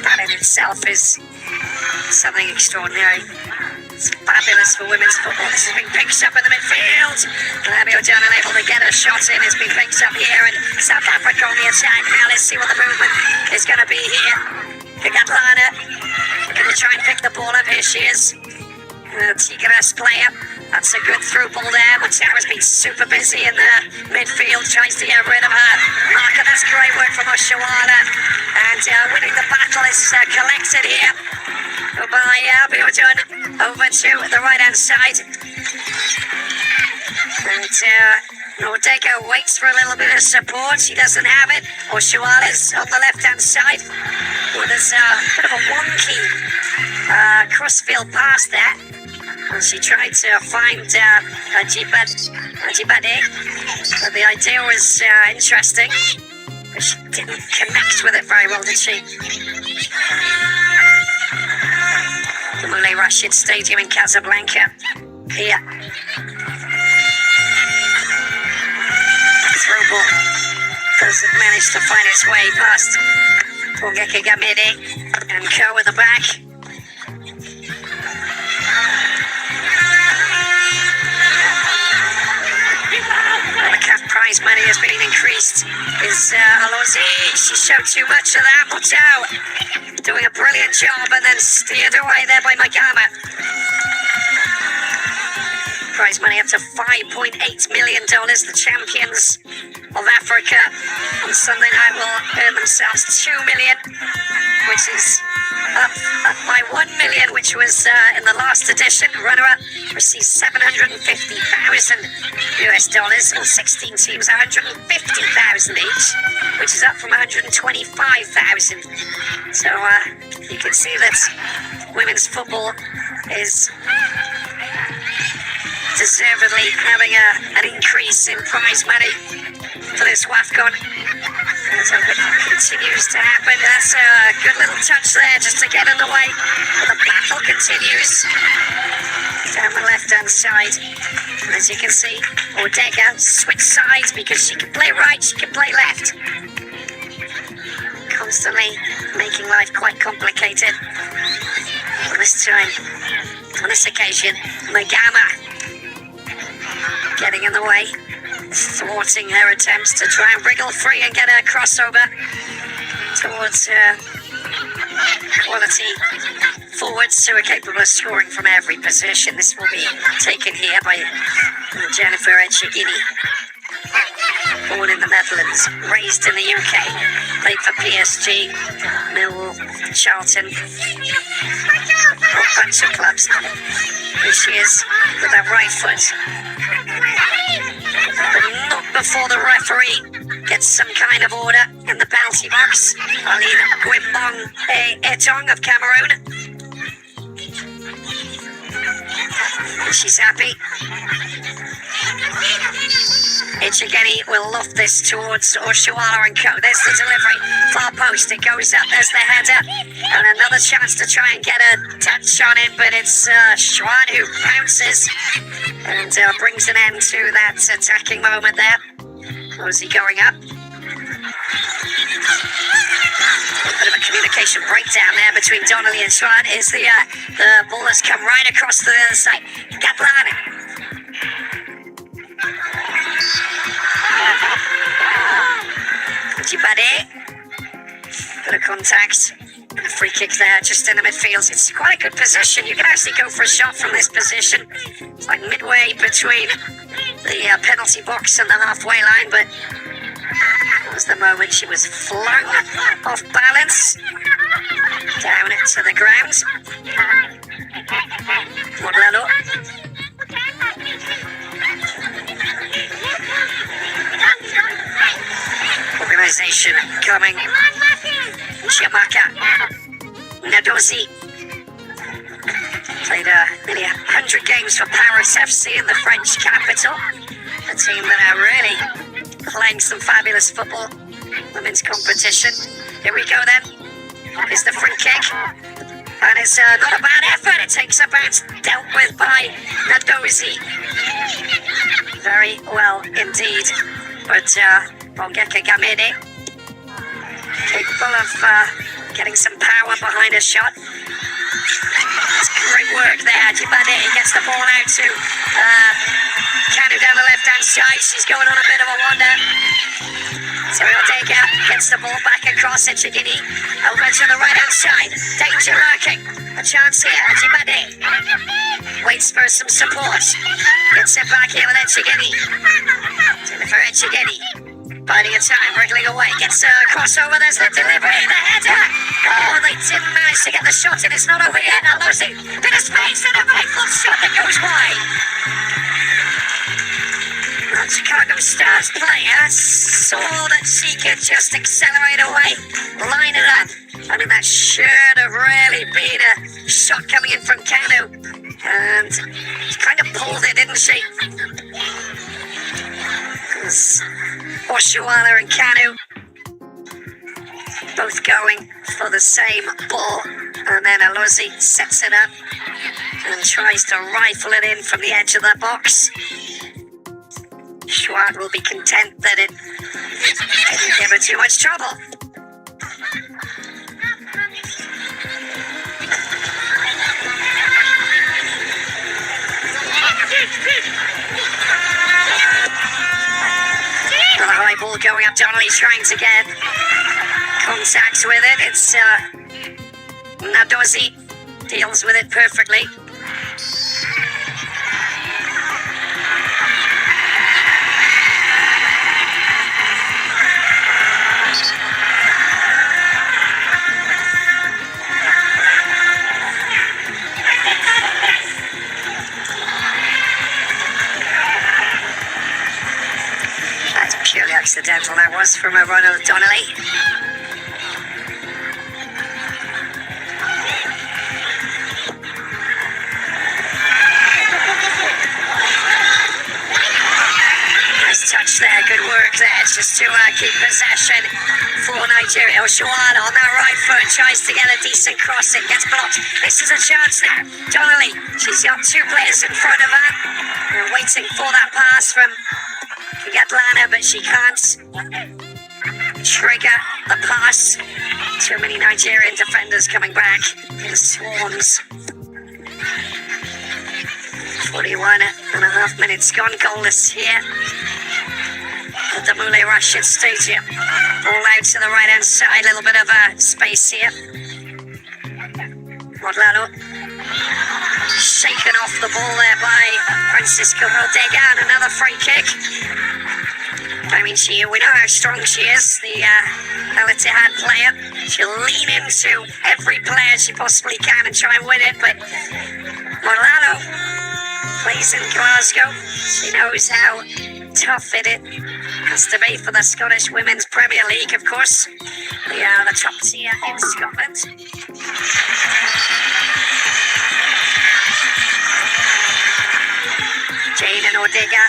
That in itself is something extraordinary. It's fabulous for women's football. This has been picked up in the midfield. Abiodun unable to get a shot in. It's been picked up here, and South Africa on the attack. Now let's see what the movement is going to be here. Gatlana going to try and pick the ball up. Here she is. Tigres player. That's a good through ball there. Matara's been super busy in the midfield. Tries to get rid of her marker. That's great work from Oshawana. And winning the battle is collected here by Abiodun. Over to the right-hand side. And Nordega waits for a little bit of support. She doesn't have it. Oshuala's on the left-hand side. Well, there's a bit of a wonky crossfield pass there. And she tried to find Ajibade. But the idea was interesting. But she didn't connect with it very well, did she? The Moulay Rashid Stadium in Casablanca. Here. Through ball. Doesn't manage to find its way past Ongeke Gamede and Co in the back. The CAF prize money has been increased. Is Alozi? She showed too much of that. Motau doing a brilliant job, and then steered away there by Magama. Prize money up to $5.8 million. The champions of Africa on Sunday night will earn themselves $2 million, which is up by $1 million, which was in the last edition. Runner-up received $750,000 US. All 16 teams, $150,000 each, which is up from $125,000. So you can see that women's football is deservedly having an increase in prize money for this WAFCON. As it continues to happen, that's a good little touch there just to get in the way. But the battle continues down the left-hand side. And as you can see, Ortega switched sides because she can play right, she can play left. Constantly making life quite complicated. But this time, on this occasion, Magama getting in the way, thwarting her attempts to try and wriggle free and get a crossover towards quality forwards who are capable of scoring from every position. This will be taken here by Jennifer Edgegini. Born in the Netherlands, raised in the UK, played for PSG, Millwall, Charlton, a bunch of clubs. Here she is with that right foot. But not before the referee gets some kind of order in the penalty box. Aline Gwimbong Etong of Cameroon. And she's happy. Ichigeni will loft this towards Oshuala and Co. There's the delivery. Far post, it goes up. There's the header. And another chance to try and get a touch on it, but it's Schwan who pounces and brings an end to that attacking moment there. Rosie going up. A bit of a communication breakdown there between Donnelly and Schwan. Is the ball has come right across to the other side. Kaplan. Buddy, bit of contact, and a free kick there just in the midfield. It's quite a good position. You can actually go for a shot from this position. It's like midway between the penalty box and the halfway line, but that was the moment she was flung off balance down to the ground. Modelo. Organisation coming. Chiamaka. Nadozi. Played nearly 100 games for Paris FC in the French capital. A team that are really playing some fabulous football. Women's competition. Here we go then. Here's the free kick. And it's not a bad effort. It takes a bounce dealt with by Nadozi. Very well indeed. But Bongeka Gamede, capable of getting some power behind a shot. It's great work there. Jibade gets the ball out to Kanu down the left-hand side. She's going on a bit of a wander. So Ortega gets the ball back across it. Chigini over to the right-hand side. Danger lurking. A chance here. Jibade waits for some support. Gets it back here with Chigini. For Chigini. Biding a time, wriggling away, gets a crossover, there's the delivery, the header! Oh, they didn't manage to get the shot in, it's not over yet, now losing bit of space and a right foot shot that goes wide! The Chicago Stars player saw that she could just accelerate away, line it up. I mean, that should have really been a shot coming in from Kanu, and she kind of pulled it, didn't she? Oshuala and Kanu both going for the same ball, and then Alozi sets it up and tries to rifle it in from the edge of the box. Schwab will be content that it didn't give her too much trouble. Another high ball going up. Donnelly's trying to get contact with it. It's Nadozi deals with it perfectly. Purely accidental that was from Ronald Donnelly. manages to keep possession for Nigeria. Oshuala on that right foot tries to get a decent cross in, gets blocked. This is a chance now. Donnelly, she's got two players in front of her. Waiting for that pass from Gatlana, but she can't trigger the pass. Too many Nigerian defenders coming back in swarms. 41 and a half minutes gone, goalless here at the Moulay Rashid Stadium. Ball out to the right hand side, a little bit of space here. Modlano shaken off the ball there by Francisco Rodega, and another free kick. I mean, we know how strong she is, the Al Ittihad player. She'll lean into every player she possibly can and try and win it, but Modlano plays in Glasgow. She knows how tough it has to be for the Scottish Women's Premier League, of course. They are the top tier in Scotland. Jane and Odega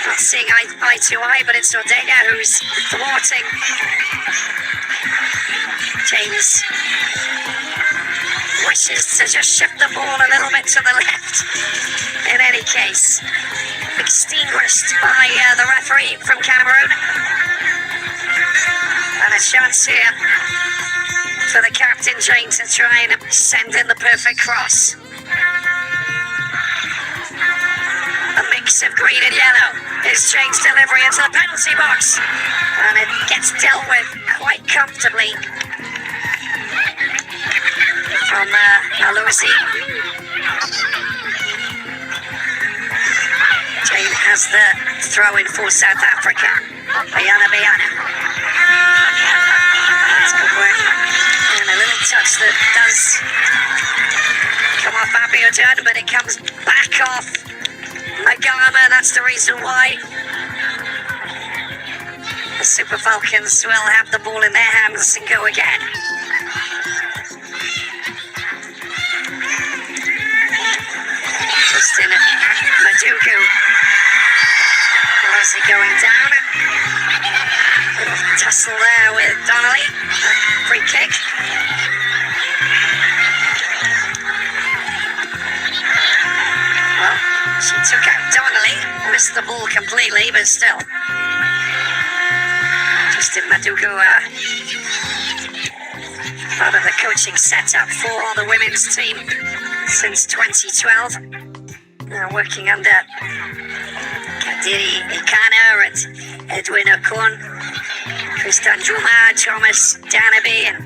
not seeing eye to eye, but it's Odega who's thwarting James. Wishes to just shift the ball a little bit to the left. In any case, extinguished by the referee from Cameroon. And a chance here for the captain Jane to try and send in the perfect cross. A mix of green and yellow is Jane's delivery into the penalty box, and it gets dealt with quite comfortably from Alusi. Jane has the throw in for South Africa. Bayana. That's good work. And a little touch that does come off Abiodun, but it comes back off Magama. That's the reason why the Super Falcons will have the ball in their hands and go again. Justin Madugu. Pelosi going down. Little tussle there with Donnelly. Free kick. Well, she took out Donnelly. Missed the ball completely, but still. Justin Madugu, part of the coaching setup for the women's team since 2012. Working under Kadiri Ikana and Edwin Okon, Kristan Juma, Thomas Danaby, and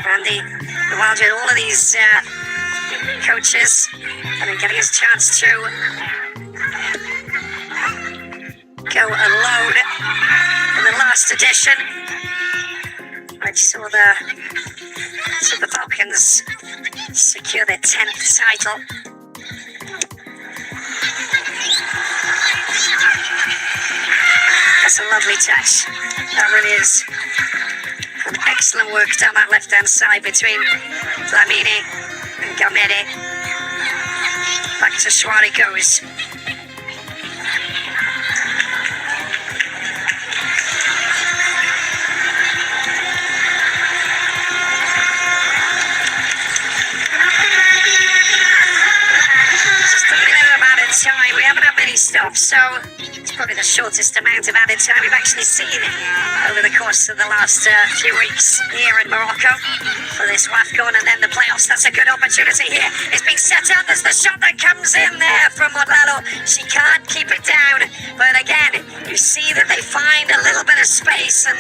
Randy Waldron. All of these coaches have been getting his chance to go alone in the last edition, which saw the Super Falcons secure their 10th title. That's a lovely touch. That really is. And excellent work down that left-hand side between Flamini and Gamede. Back to Schwari goes. Just a minute of added time. We haven't had many stops, so it's probably the shortest amount of added time we've actually seen over the course of the last few weeks here in Morocco for this WAFCON and then the playoffs. That's a good opportunity here. It's been set up. There's the shot that comes in there from Modlano. She can't keep it down, but again, you see that they find a little bit of space, and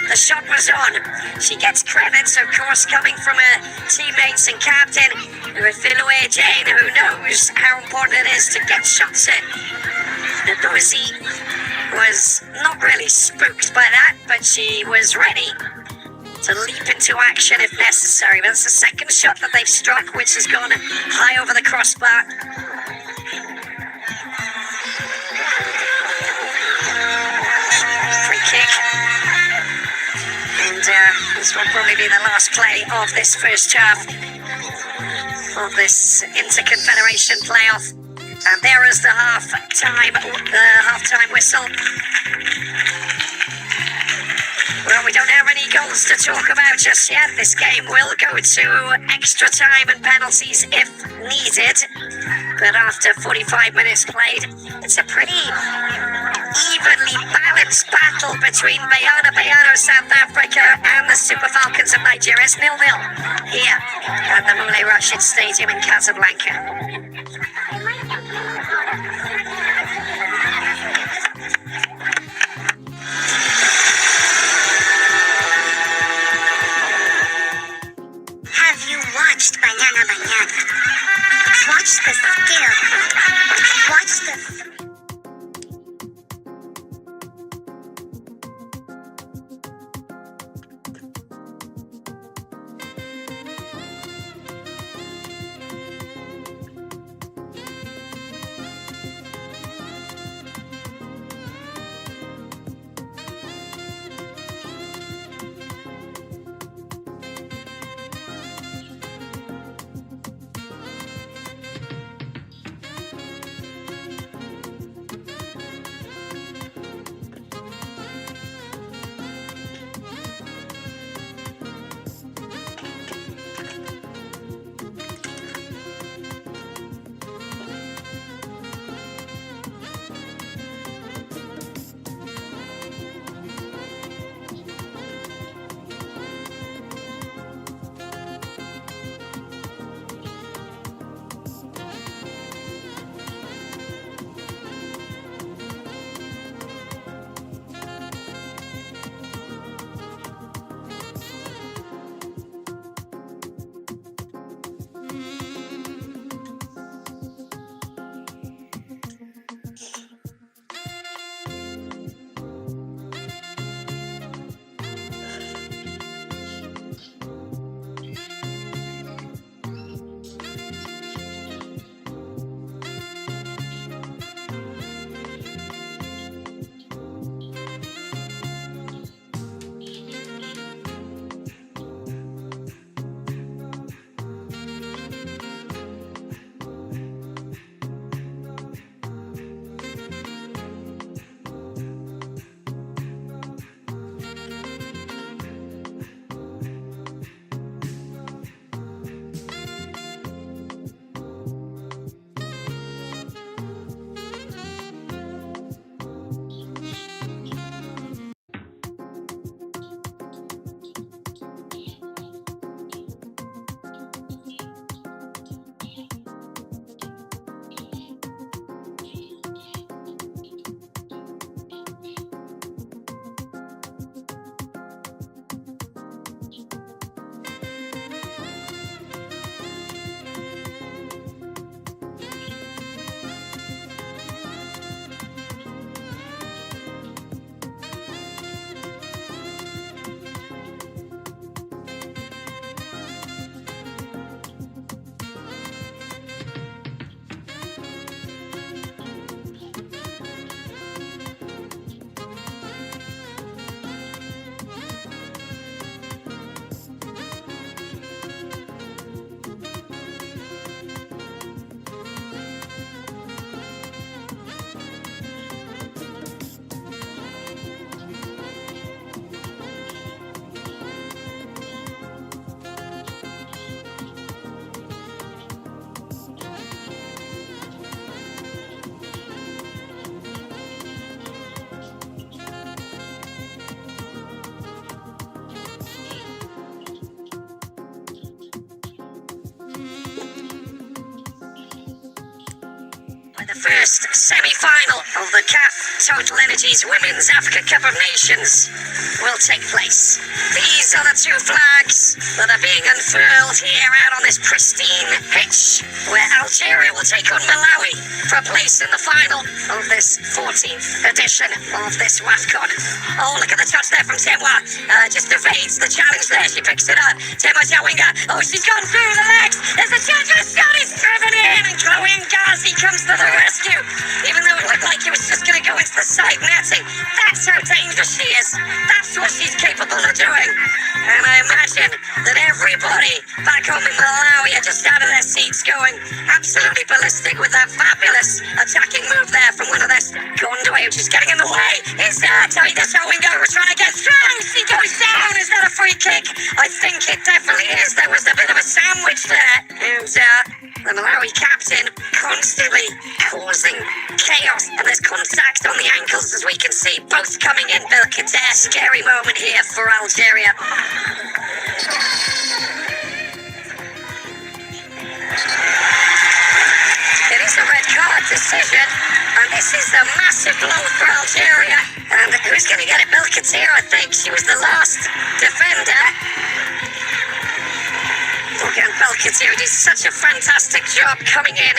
the shot was on. She gets credits, of course, coming from her teammates and captain Refilue Jane, who knows how important it is to get shots in. Dorsey was not really spooked by that, but she was ready to leap into action if necessary. But it's the second shot that they've struck, which has gone high over the crossbar. Free kick. And this will probably be the last play of this first half of this Interconfederation playoff. And there is the half-time whistle. Well, we don't have any goals to talk about just yet. This game will go to extra time and penalties if needed. But after 45 minutes played, it's a pretty evenly balanced battle between Bayano South Africa and the Super Falcons of Nigeria. It's 0-0 here at the Moulay Rashid Stadium in Casablanca. Watched Banana. Watch the skill. Watch the... first semi-final of the CAF Total Energies Women's Africa Cup of Nations will take place. These are the two flags that are being unfurled here out on this pristine pitch, where Algeria will take on Malawi for a place in the final of this 14th edition of this WAFCON. Oh, look at the touch there from Temwa. Just evades the challenge there. She picks it up. Temwa Jawinga. Oh, she's gone through the legs. There's a chance. The shot is driven in, and Chloe Ngazi comes to the rescue. Even though it looked like he was just going to go into the side netting. That's how dangerous she is. That's what she's capable of doing. And I imagine that everybody back home in Malawi are just out of their seats going absolutely ballistic with that fabulous attacking move there from one of their Gondway, which is getting in the way. Is Tony the towing go? We're trying to get through. She goes down. Is that a free kick? I think it definitely is. There was a bit of a sandwich there. And the Malawi captain constantly causing chaos. And there's contact on the ankles, as we can see, both coming in. Belkader, scary moment here for Algeria. It is a red card decision, and this is a massive blow for Algeria. And who's going to get it? Belkader, I think. She was the last defender. Again, Belkader did such a fantastic job coming in.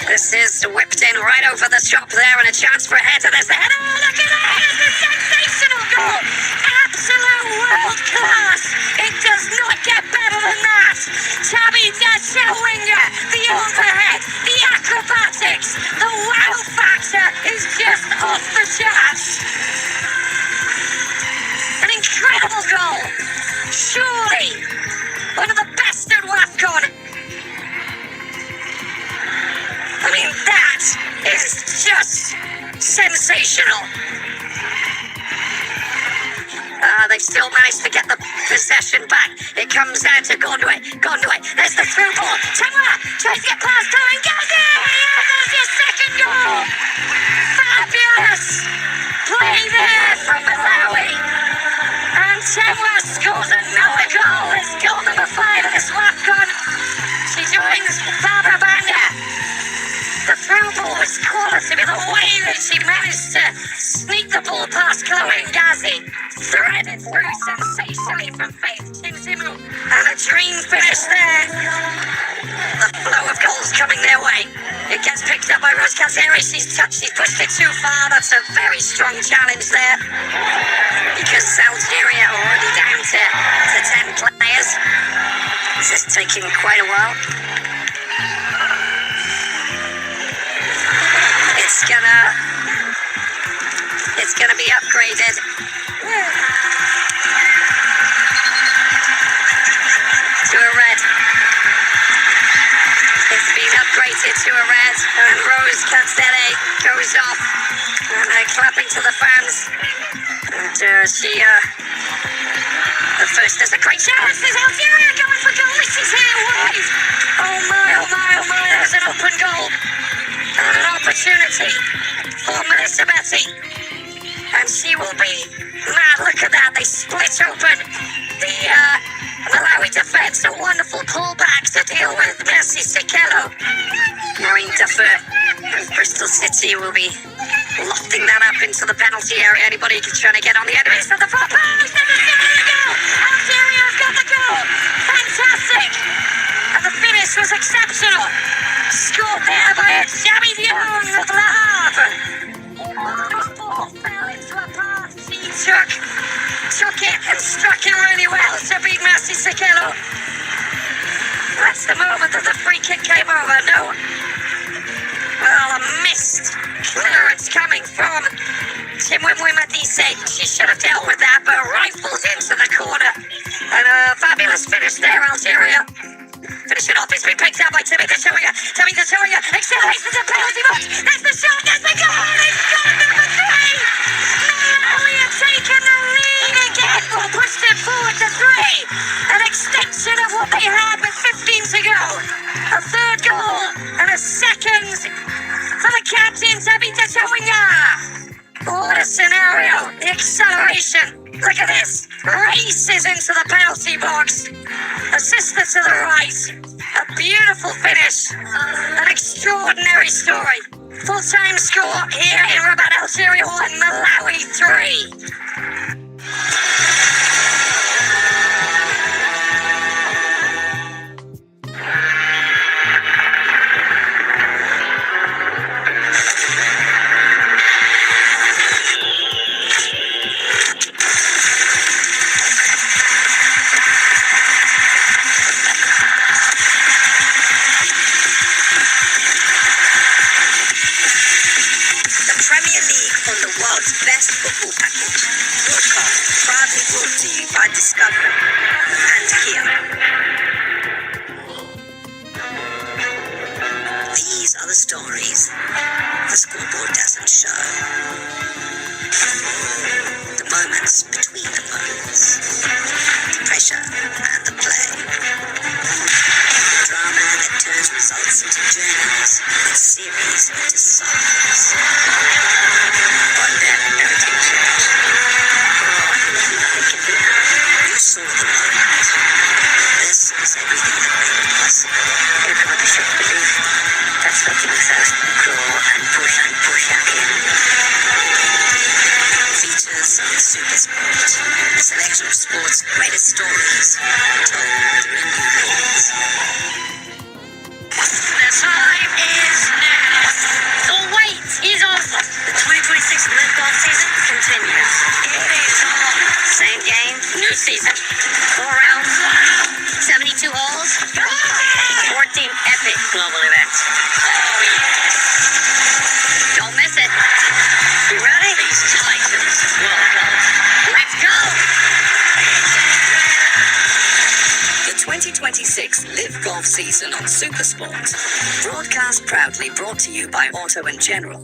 This is whipped in right over the top there, and a chance for a header. There's the header. Oh, look at that! It's a sensational goal! Absolute world class! It does not get better than that! Tabby Winger, the overhead, the acrobatics, the wow factor is just off the charts! An incredible goal! Surely one of the best at WAFCON! I mean, that is just sensational. They've still managed to get the possession back. It comes down to Gondway. There's the through ball. Temwa tries to get past Darren Gazi. Yeah, there's your second goal. Fabulous play there from Malawi. And Temwa scores another goal. It's goal number 5 of this WAFCON. She joins Barbara Banda. The through ball was quality with the way that she managed to sneak the ball past Chloe Ngazi. Threaded through sensationally from Faith Chinzimu. And a dream finish there. The flow of goals coming their way. It gets picked up by Rose Kazeri. She's pushed it too far. That's a very strong challenge there. Because Algeria are already down to 10 players. This is taking quite a while. It's gonna be upgraded. To a red. It's been upgraded to a red, and Rose Katsere goes off, and they're clapping to the fans. And there's a great chance. There's Algeria going for goal. This is here wide. Oh my, there's an open goal. And an opportunity for Melissa Betty. And she will be mad. Look at that. They split open the Malawi defence. A wonderful pullback to deal with Mercy Sikelo. Maureen Duffer of Bristol City will be lofting that up into the penalty area. Anybody trying to get on the end of it. It's at the far post. And there you go. Algeria's got the goal. Fantastic. And the finish was exceptional. Scored there by Xabi Dion of Le Havre. The ball fell into a path. She took it and struck it really well to beat Mercy Sikelo. That's the moment that the free kick came over. No. Well, a missed clearance coming from Timwimwe Matisse. She should have dealt with that, but rifled into the corner. And a fabulous finish there, Algeria. Finish it off. It's been picked out by Timmy the Towinger. Accelerates into the penalty box. There's the shot. There's the goal. It's got number 3. Malawi have taken the lead again. Or pushed it forward to 3. An extension of what they had with 15 to go. A third goal and a second for the captain, Tabby Towinger. What a scenario. The acceleration. Look at this. Races into the penalty box. Assisted to the right. A beautiful finish. An extraordinary story. Full-time score here in Rabat. Algeria 1, Malawi 3. week's Live Golf season on Supersport. Broadcast proudly brought to you by Auto & General.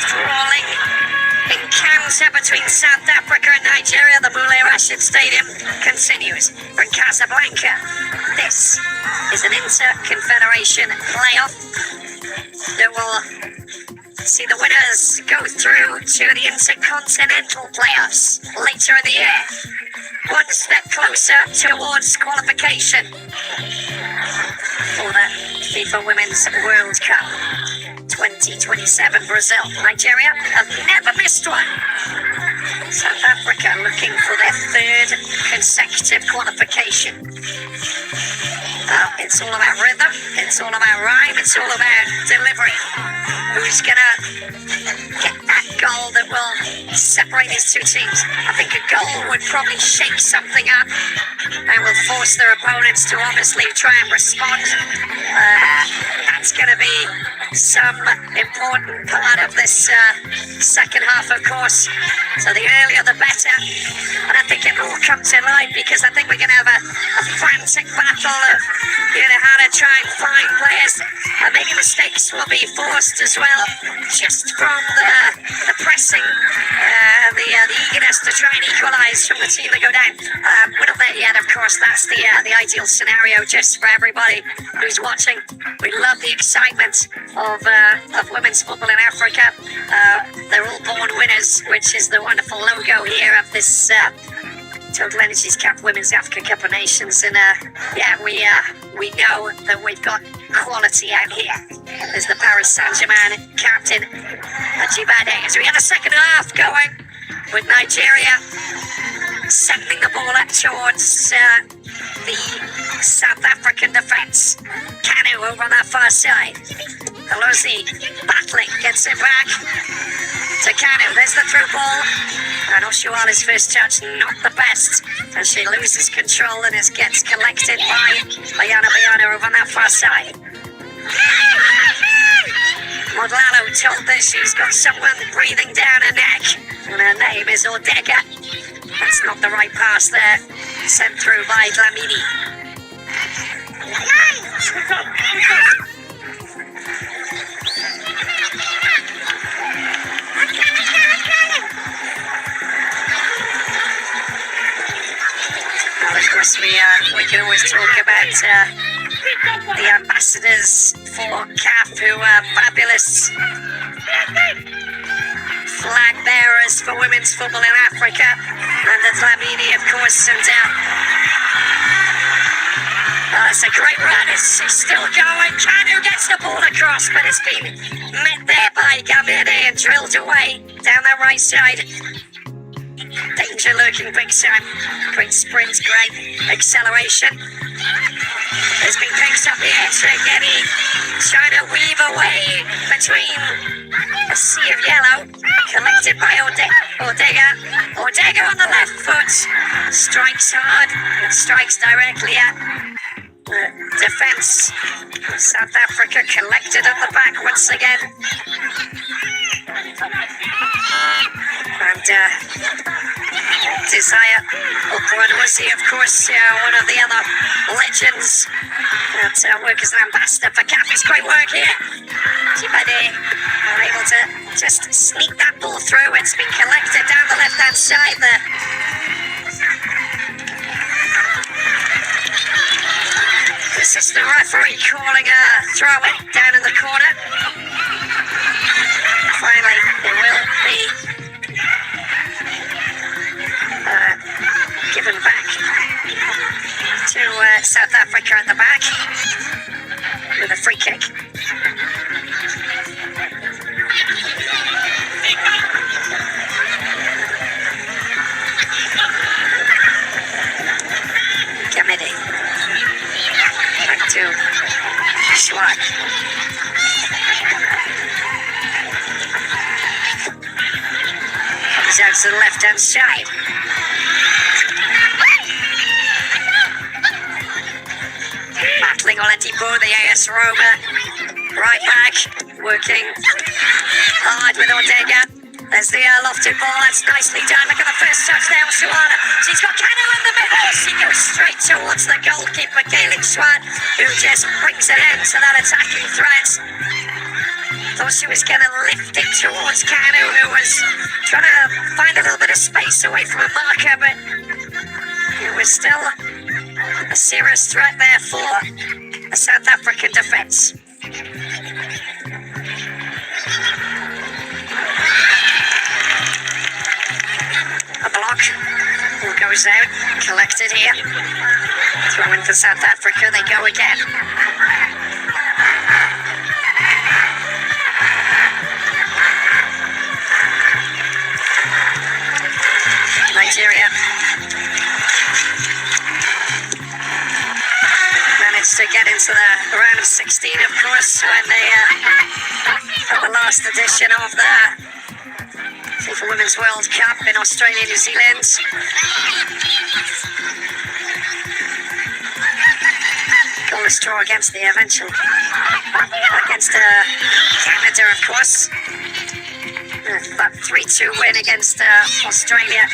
Thrilling encounter between South Africa and Nigeria. The Boulaye Rashid Stadium continues from Casablanca. This is an inter-confederation playoff that will see the winners go through to the intercontinental playoffs later in the year. One step closer towards qualification for the FIFA Women's World Cup 2027 Brazil. Nigeria have never missed one. South Africa looking for their third consecutive qualification. It's all about rhythm, it's all about rhyme, it's all about delivery. Who's gonna get that goal that will separate these two teams. I think a goal would probably shake something up and will force their opponents to obviously try and respond. That's going to be some important part of this second half, of course. So the earlier the better. And I think it will come to light because I think we're going to have a frantic battle of how to try and find players. And maybe mistakes will be forced as well, just from the pressing, the eagerness to try and equalise from the team that go down. We're not there yet, of course. That's the ideal scenario just for everybody who's watching. We love the excitement of women's football in Africa. They're all born winners, which is the wonderful logo here of this Total Energies Cup, Women's Africa Cup of Nations. And we know that we've got quality out here. There's the Paris Saint-Germain captain, Ajibade, as we have the second half going with Nigeria sending the ball up towards the South African defence. Kanu over on that far side. Pelosi battling, gets it back to Kanu. There's the through ball. And Oshuala's first touch, not the best. And she loses control and it gets collected by Bayana over on that far side. Modlalo told that she's got someone breathing down her neck. And her name is Odega. That's not the right pass there. Sent through by Dlamini. Well, of course, we can always talk about the ambassadors for CAF, who are fabulous flag bearers for women's football in Africa. And the Dlamini, of course, and it's a great run. She's still going. Kanu gets the ball across, but it's been met there by Gamede and drilled away down that right side. Danger lurking big time. Great sprint, great acceleration. Has been picked up here. Tregeni trying to weave away between a sea of yellow. Collected by Odega. Odega on the left foot. Strikes hard and strikes directly at the defence. South Africa collected at the back once again. And Desire Okwanosi, of course, one of the other legends that work as an ambassador for CAF. It's great work here. Jibade are able to just sneak that ball through. It's been collected down the left-hand side there. The assistant referee calling a throw down in the corner. Finally, it will be given back to South Africa at the back with a free kick. Gamede. Back to Schwab. Comes out to the left-hand side. Battling Oladipo, the AS Roma. Right back, working hard with Odega. There's the lofted ball, that's nicely done. Look at the first touch there, Suana. She's got Kanu in the middle. She goes straight towards the goalkeeper, Galen Swan, who just brings an end to that attacking threat. Thought she was going to lift it towards Kanu, who was trying to find a little bit of space away from a marker, but it was still a serious threat there for the South African defence. A block. Ball goes out. Collected here. Throw in for South Africa. They go again. Nigeria managed to get into the round of 16, of course, when they had the last edition of the FIFA Women's World Cup in Australia, New Zealand. Goalless draw against the eventual. Against Canada, of course. That 3-2 win against Australia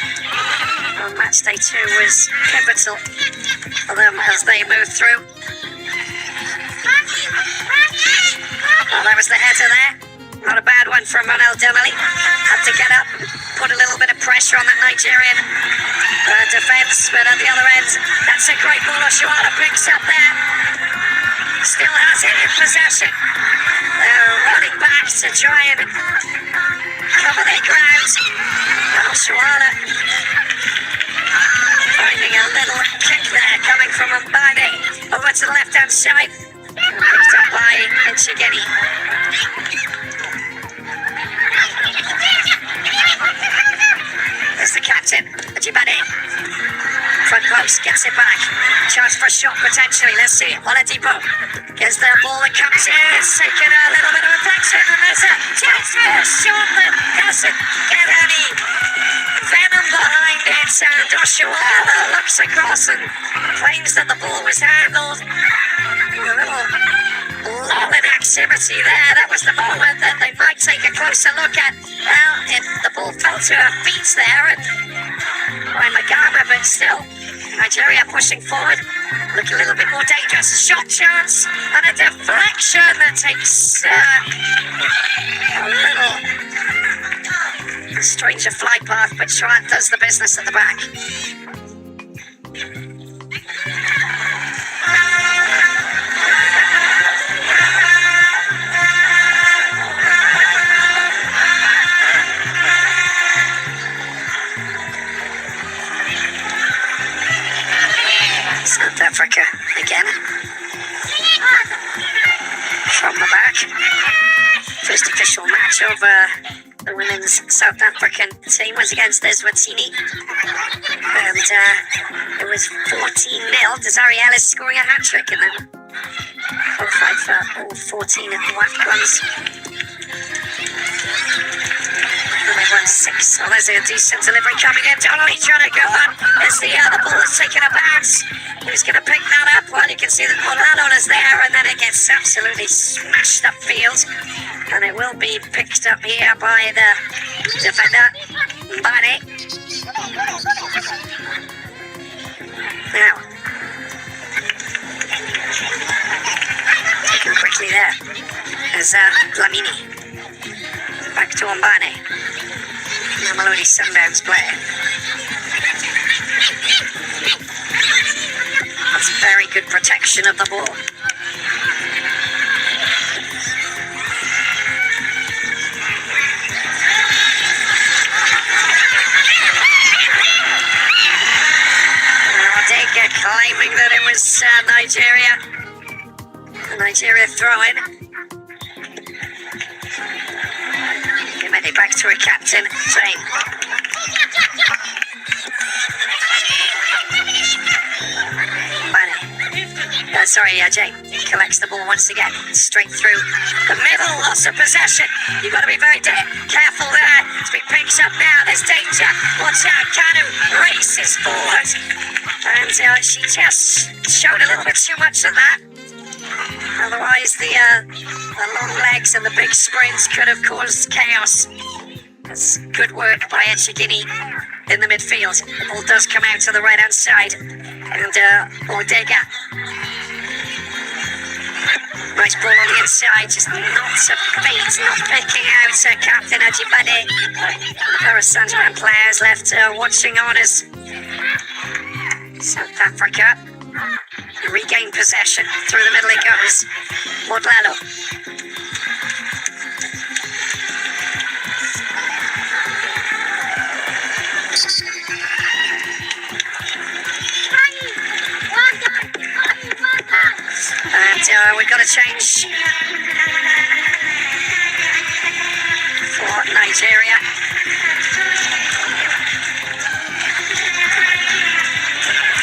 on match day 2 was pivotal for them as they moved through. Oh, that was the header there. Not a bad one from Ronald Demely. Had to get up, put a little bit of pressure on that Nigerian defence, but at the other end, that's a great ball. Oshuala picks up there. Still has it in possession. They're running back to try and cover their ground. Oshuala finding a little kick there coming from Mbane over to the left-hand side. Picked up by Nchigeni. There's the captain, Ajibade. Front post, gets it back. Chance for a shot potentially. Let's see. Oladipo gets the ball that comes in. It's taken a little bit of reflection, and there's a chance for a shot that doesn't get any venom behind it. And Oshuala looks across and claims that the ball was handled. A little loving activity there. That was the moment that they might take a closer look at. Well, if the ball fell to her feet there, and Ryan Magama, but still, Nigeria pushing forward, look a little bit more dangerous. Shot chance and a deflection that takes a little stranger flight path, but Trant does the business at the back. South Africa again. From the back. First official match of the women's South African team was against Eswatini. And it was 14-0. Desiree Ellis scoring a hat-trick in them. Qualified for all 14 at the WAF runs. And they won 6. Oh, there's a decent delivery coming in. Donnelly trying to go on. There's the ball that's taking a bounce. Who's going to pick that up? Well, you can see that Oladona's there, and then it gets absolutely smashed upfield. And it will be picked up here by the defender, Mbane. Now, taken quickly there. There's Lamini. Back to Mbane. Mamelodi Sundowns player. That's very good protection of the ball. Odega claiming that it was Nigeria. Nigeria throw-in. Giving it back to her captain, Jane. Jane collects the ball once again, straight through the middle, loss of possession. You've got to be very careful there. It's been picked up now, there's danger. Watch out, Kanu races forward. And she just showed a little bit too much of that. Otherwise, the long legs and the big sprints could have caused chaos. That's good work by Echigini in the midfield. The ball does come out to the right-hand side. And Odega. Nice ball on the inside, just not a beat, not picking out Captain Ajibade. There are Sunderland players left watching on as South Africa regain possession. Through the middle it goes. Modlalo. And we've got to change for Nigeria.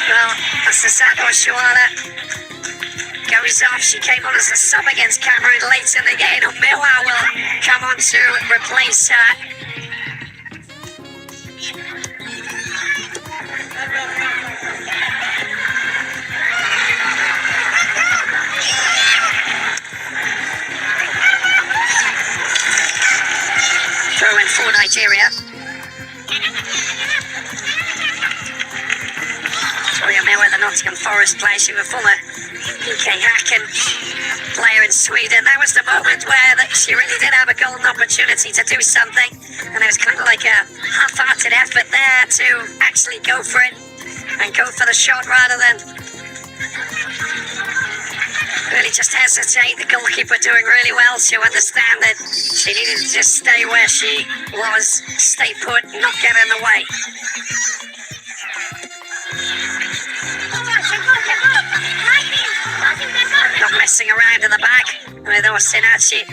Well, Asisat Oshuala goes off. She came on as a sub against Cameroon late in the game. Omewa will come on to replace her. Nottingham Forest player. She was former PK Häcken player in Sweden. That was the moment where she really did have a golden opportunity to do something, and it was kind of like a half-hearted effort there to actually go for it and go for the shot rather than really just hesitate. The goalkeeper doing really well to understand that she needed to just stay where she was, stay put, not get in the way. Not messing around in the back with Orsinaci.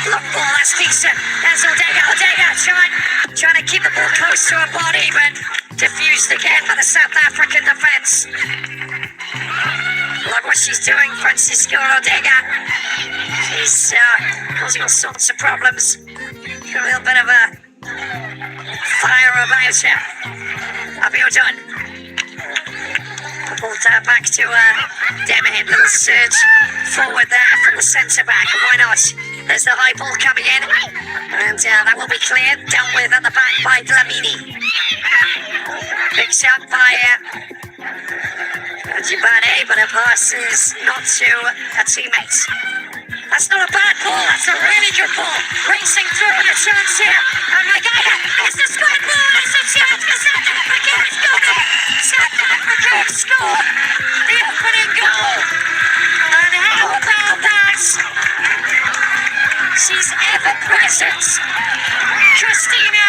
Look, ball, that's decent. There's Odega trying to keep the ball close to her body, but diffused again by the South African defence. Look what she's doing, Francisco Odega. She's causing all sorts of problems. Got a little bit of a fire about her. Abiodun. Pulled back to Demahin. Little surge forward there from the centre back. Why not? There's the high ball coming in, and that will be cleared. Dealt with at the back by Dlamini. Picked up by Jibane, but a pass is not to a teammate. That's not a bad ball. That's a really good ball. Racing through with a chance here. And Magaya, it's the square ball. It's a chance for South Africa. It's got it. South Africa have scored the opening goal. And how about that? She's ever present. Christina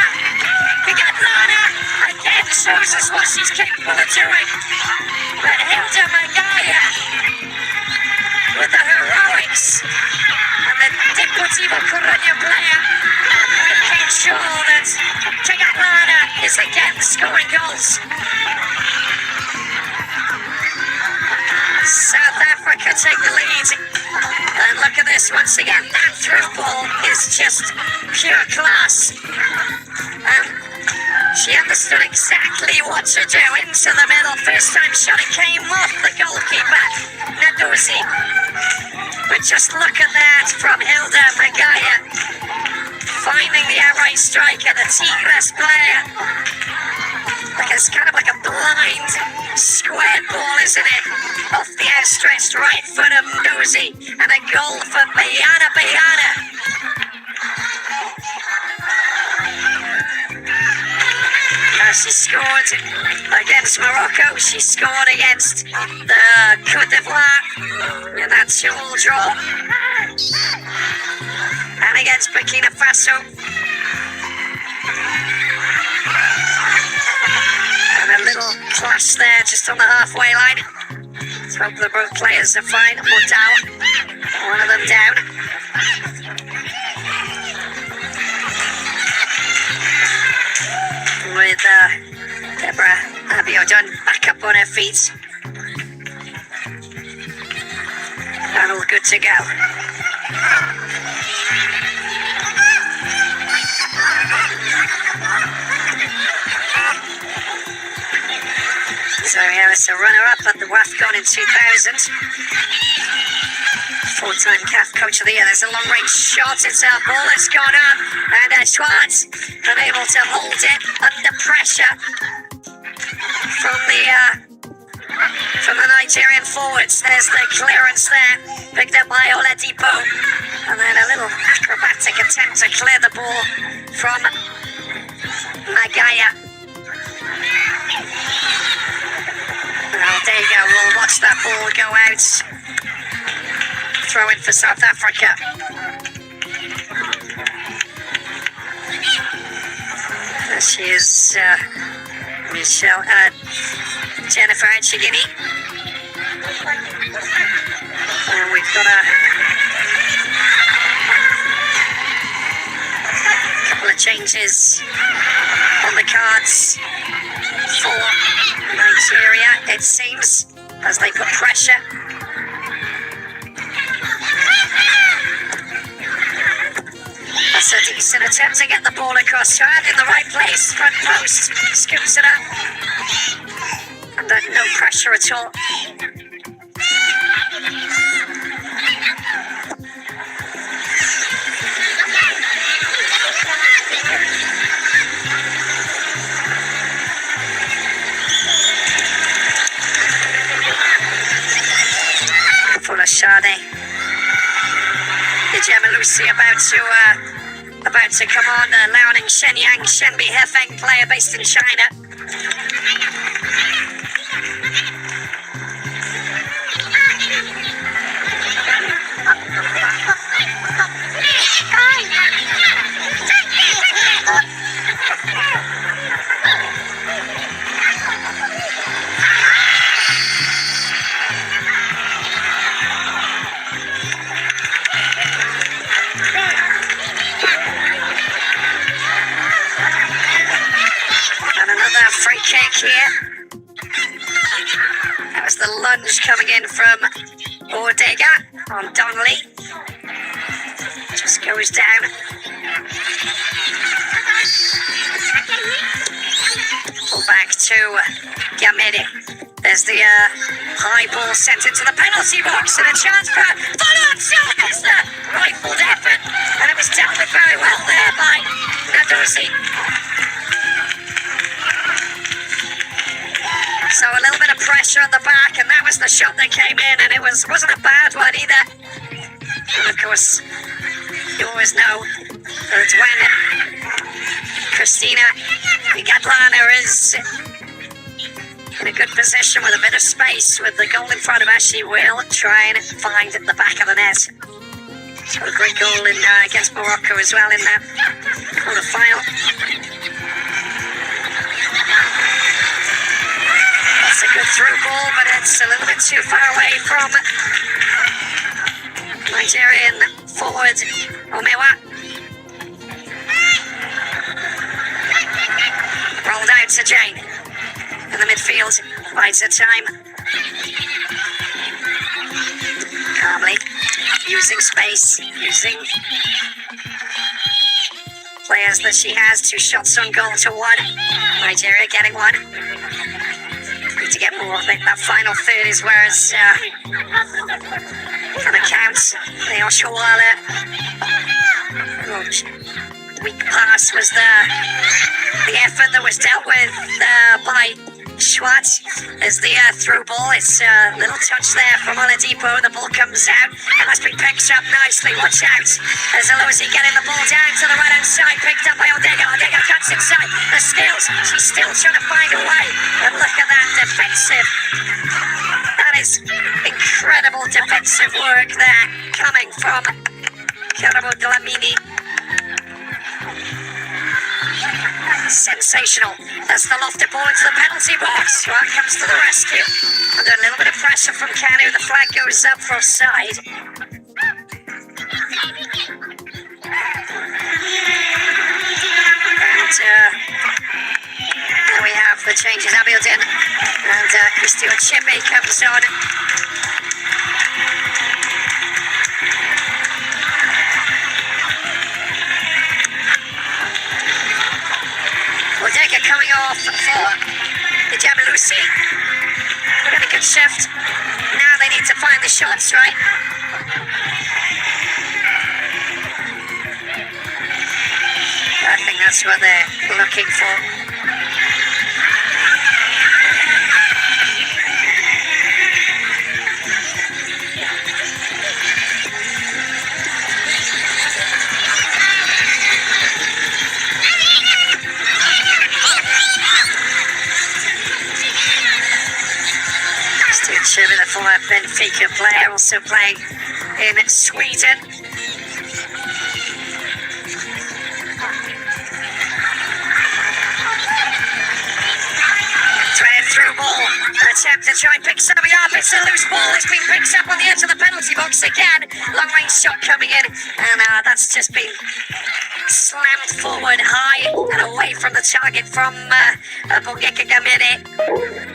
Pigatlana again shows us what she's capable of doing. But Hilda Magaya with the heroics and the Deportivo Coruña player making sure that Pigatlana is again scoring goals. South Africa take the lead. And look at this once again. That through ball is just pure class. She understood exactly what to do. Into the middle. First time shot, it came off the goalkeeper, Naduzi. But just look at that from Hilda Magaya. Finding the outright striker, the Tigres player. Like it's kind of like a blind square ball, isn't it? Off the outstretched right foot of Nduzi, and a goal for Bayana. She scored against Morocco. She scored against the Côte d'Ivoire in that 2-2 draw, and against Burkina Faso. And a little clash there just on the halfway line. Let's hope that both players are fine. Modal, one of them down. With Deborah Abiodun back up on her feet. And all good to go. So here is a runner-up at the WAFCON in 2000. Four-time CAF Coach of the Year. There's a long-range shot. It's a ball that's gone up. And Schwartz unable to hold it under pressure from the Nigerian forwards. There's the clearance there. Picked up by Oladipo. And then a little acrobatic attempt to clear the ball from Magaya. Aldega will watch that ball go out. Throw in for South Africa. There she is, Jennifer Chigini. And we've got a couple of changes on the cards for Nigeria, it seems, as they put pressure. That's a decent attempt to get the ball across. Child in the right place, front post, scoops it up. And no pressure at all. Gemma Lucy about to come on. Liaoning Shenyang Shenbi Hefeng, player based in China. And another free kick here. That was the lunge coming in from Ortega on Donnelly. Just goes down. Pull back to Gamede. There's the high ball sent into the penalty box and a chance for Volonso. There's the rifled effort, and it was dealt with very well there by Nadosi. So a little bit of pressure on the back, and that was the shot that came in, and it wasn't a bad one either. And of course, you always know that it's when Christina Gatlana is in a good position with a bit of space, with the goal in front of her, she will try and find the back of the net. She's got a great goal in against Morocco as well in that quarter-final. That's a good through ball, but it's a little bit too far away from Nigerian forward Omewa. Rolled out to Jane in the midfield, bides her time. Calmly, using space, using players that she has. 2 shots on goal to 1. Nigeria getting 1. Need to get more. I think that final third is where it's kind of counts. The Oshawala weak pass was the effort that was dealt with by Schwartz. As the through ball, it's a little touch there from Oladipo. The ball comes out and that's been picked up nicely. Watch out as Aloisi getting the ball down to the right hand side, picked up by Odega. Odega cuts inside the skills. She's still trying to find a way, and look at that defensive. That is incredible defensive work there coming from Karamo Dlamini. Sensational. That's the lofted ball into the penalty box. Right comes to the rescue. Under a little bit of pressure from Kanu, the flag goes up for offside. And there we have the changes. Abiodun and Christy Ochimbe comes on. Odega coming off for the Gemma Lucy. Really good shift. Now they need to find the shots, right? I think that's what they're looking for. Sherman, the former Benfica player, also playing in Sweden. Through ball, an attempt to try and pick somebody up. It's a loose ball. It's been picked up on the edge of the penalty box again. Long range shot coming in, and that's just been slammed forward high and away from the target from Bongeka Gamede.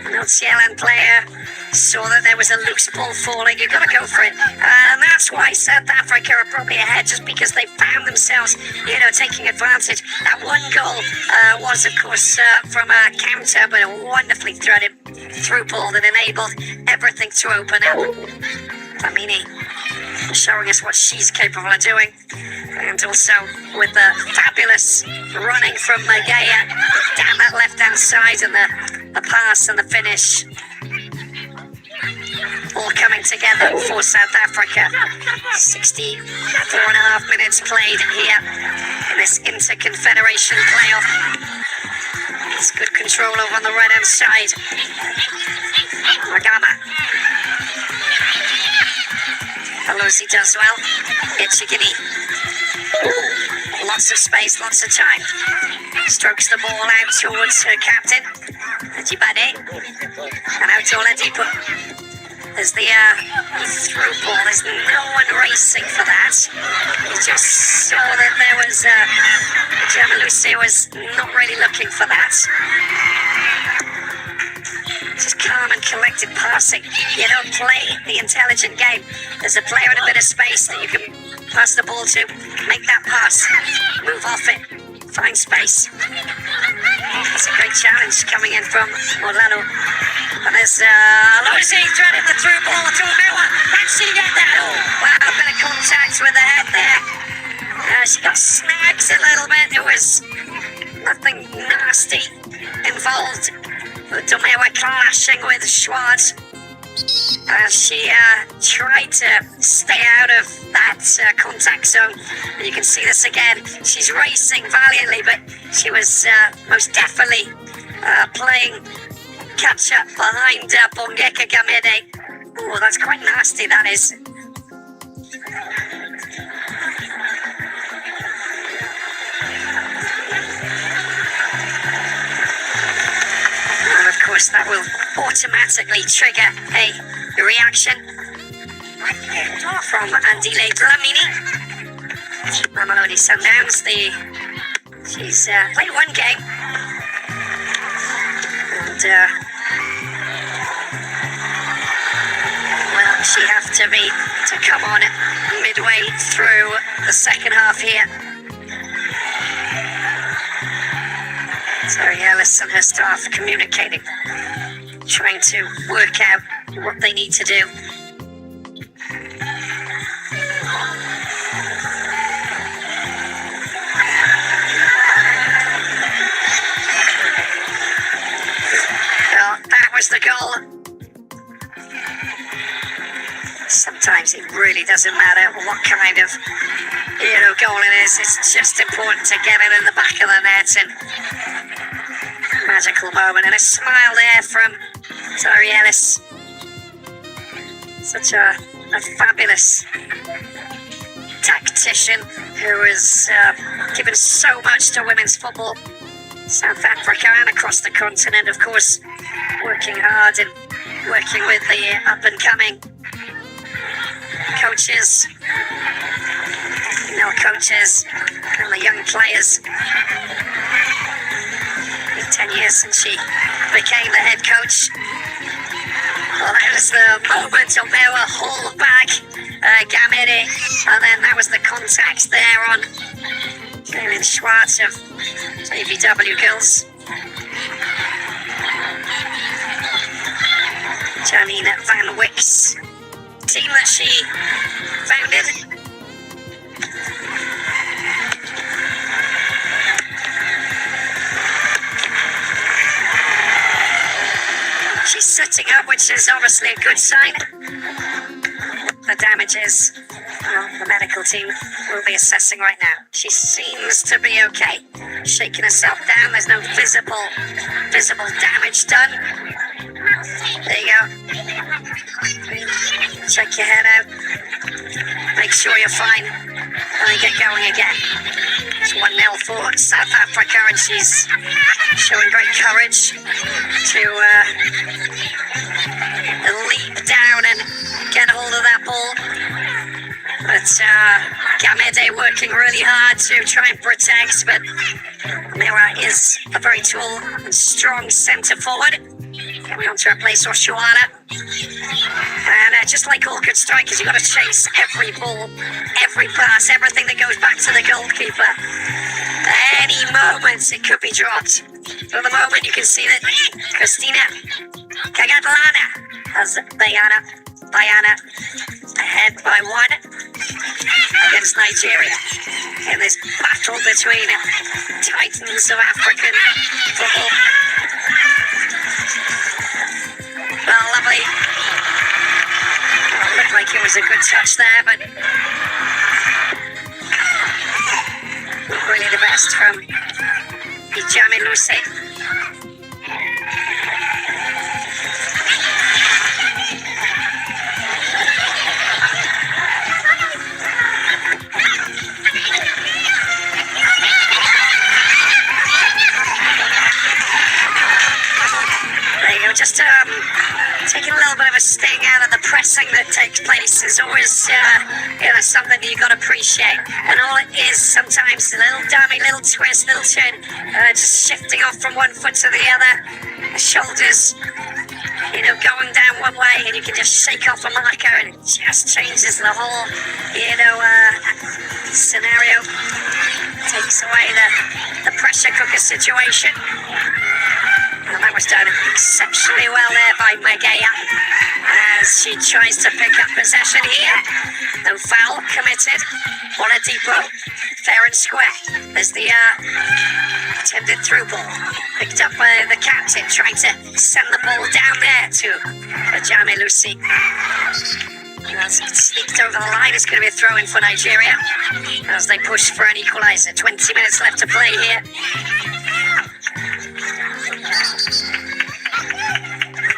An Otsialan player saw that there was a loose ball falling. You've got to go for it, and that's why South Africa are probably ahead, just because they found themselves, taking advantage. That one goal was, of course, from a counter, but a wonderfully threaded through ball that enabled everything to open up. Flamini showing us what she's capable of doing, and also with the fabulous running from Magaya down that left hand side, and the pass and the finish. all coming together for South Africa. 64.5 minutes played here in this Inter-Confederation playoff. It's good control over on the right-hand side. Magama. Pelosi does well. Ichigini. Lots of space, lots of time. Strokes the ball out towards her captain, Ajibade. And out to Oladipo. There's the through ball. There's no one racing for that. You just saw that there was Jamalusi was not really looking for that. Just calm and collected passing. You don't play the intelligent game. There's a player in a bit of space that you can pass the ball to. Make that pass. Move off it. Find space. It's a great challenge coming in from Orlando. And there's Lucy threading the through ball to Mewa. Can she get that? Oh, wow, a bit of contact with the head there. She got snagged a little bit. There was nothing nasty involved. Domewa clashing with Schwartz. She tried to stay out of that contact zone. And you can see this again. She's racing valiantly, but she was most definitely playing catch up behind Bongeka Gamede. Oh, that's quite nasty, that is. And of course, that will automatically trigger a reaction from Andile Dlamini. Mamelodi Sundowns, she's played one game. And, well, she have to come on midway through the second half here. Terry Ellis and her staff communicating, trying to work out what they need to do. Well, that was the goal. Sometimes it really doesn't matter what kind of goal it is. It's just important to get it in the back of the net. And magical moment, and a smile there from Terry Ellis. Such a fabulous tactician who has given so much to women's football, South Africa and across the continent, of course, working hard and working with the up-and-coming coaches, coaches and the young players. 10 years since she became the head coach. Well, that was the moment Omewa hauled back Gamede, and then that was the contact there on Galen Schwartz of JVW Girls. Janina Van Wick's team that she founded. She's sitting up, which is obviously a good sign. The damages, the medical team will be assessing right now. She seems to be okay. Shaking herself down. There's no visible damage done. There you go. Check your head out. Make sure you're fine. And then get going again. It's 1-0 for South Africa, and she's showing great courage to leap down and get hold of that ball. But Gamede working really hard to try and protect, but Mira is a very tall and strong centre forward. Coming on to replace Oshuala. And just like all good strikers, you've got to chase every ball, every pass, everything that goes back to the goalkeeper. At any moment, it could be dropped. For the moment, you can see that Christina Kagatlana has Bayana ahead by 1 against Nigeria in this battle between titans of African football. Well, lovely was a good touch there, but not really the best from Jamie Lucy. Just taking a little bit of a sting out of the pressing that takes place is always, something that you've got to appreciate. And all it is sometimes a little dummy, little twist, little turn, just shifting off from one foot to the other. The shoulders, going down one way, and you can just shake off a marker, and it just changes the whole, scenario. Takes away the pressure cooker situation. And that was done exceptionally well there by Megea as she tries to pick up possession here. No foul committed. Oladipo, fair and square. There's the attempted through ball. Picked up by the captain, trying to send the ball down there to Jamie Lucy. Sneaked over the line. It's going to be a throw-in for Nigeria as they push for an equaliser. 20 minutes left to play here.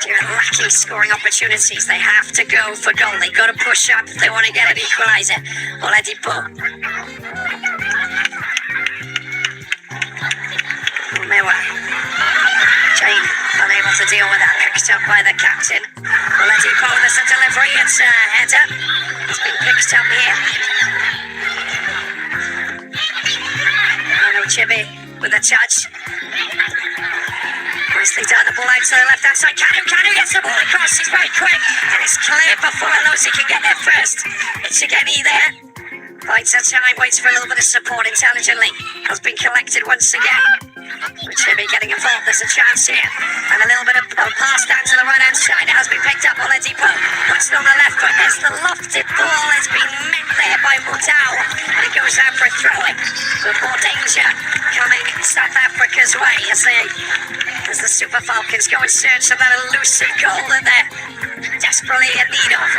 They're lacking scoring opportunities. They have to go for goal. They've got to push up if they want to get an equaliser. Oladipo. Mewa. Jane unable to deal with that. Picked up by the captain. Oladipo, there's a delivery. It's a header. It's been picked up here. Chibi with a touch. Nicely done, the ball out to the left-hand side. Kanu gets the ball across. He's very quick, and it's clear before Alosi can get there first. It's Igeni there. Bites her time, waits for a little bit of support intelligently. Has been collected once again. Chibi getting involved, there's a chance here. And a little bit of a pass down to the right-hand side. It has been picked up. Oladipo puts it on the left foot. There's the lofted ball. It's been met there by Mutau. And it goes out for a throw-in. With more danger coming South Africa's way as the Super Falcons go in search of that elusive goal that they're desperately in need of.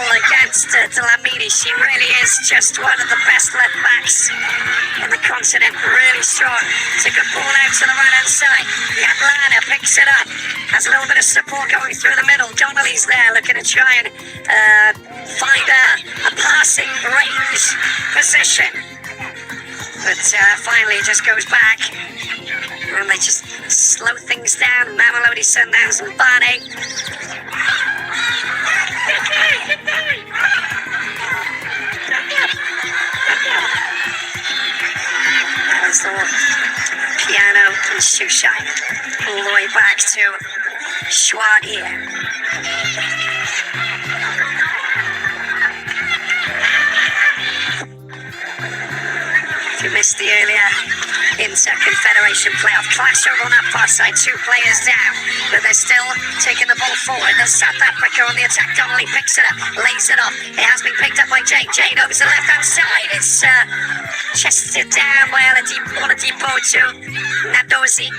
Against Dlamini, she really is just one of the best left backs in the continent. Really strong. It's a good ball out to the right hand side. Atlanta picks it up. Has a little bit of support going through the middle. Donnelly's there looking to try and find a passing range position. But finally it just goes back. And they just slow things down. Mamelodi Sundowns and Bane. There's the piano and shoeshine all the way back to Schwad here. If you missed the earlier Inter-Confederation playoff clash over on that far side, 2 players down, but they're still taking the ball forward. There's South Africa on the attack. Donnelly picks it up, lays it off. It has been picked up by Jane. Jane over to the left-hand side. It's chested down by Oladipo to Nadozi.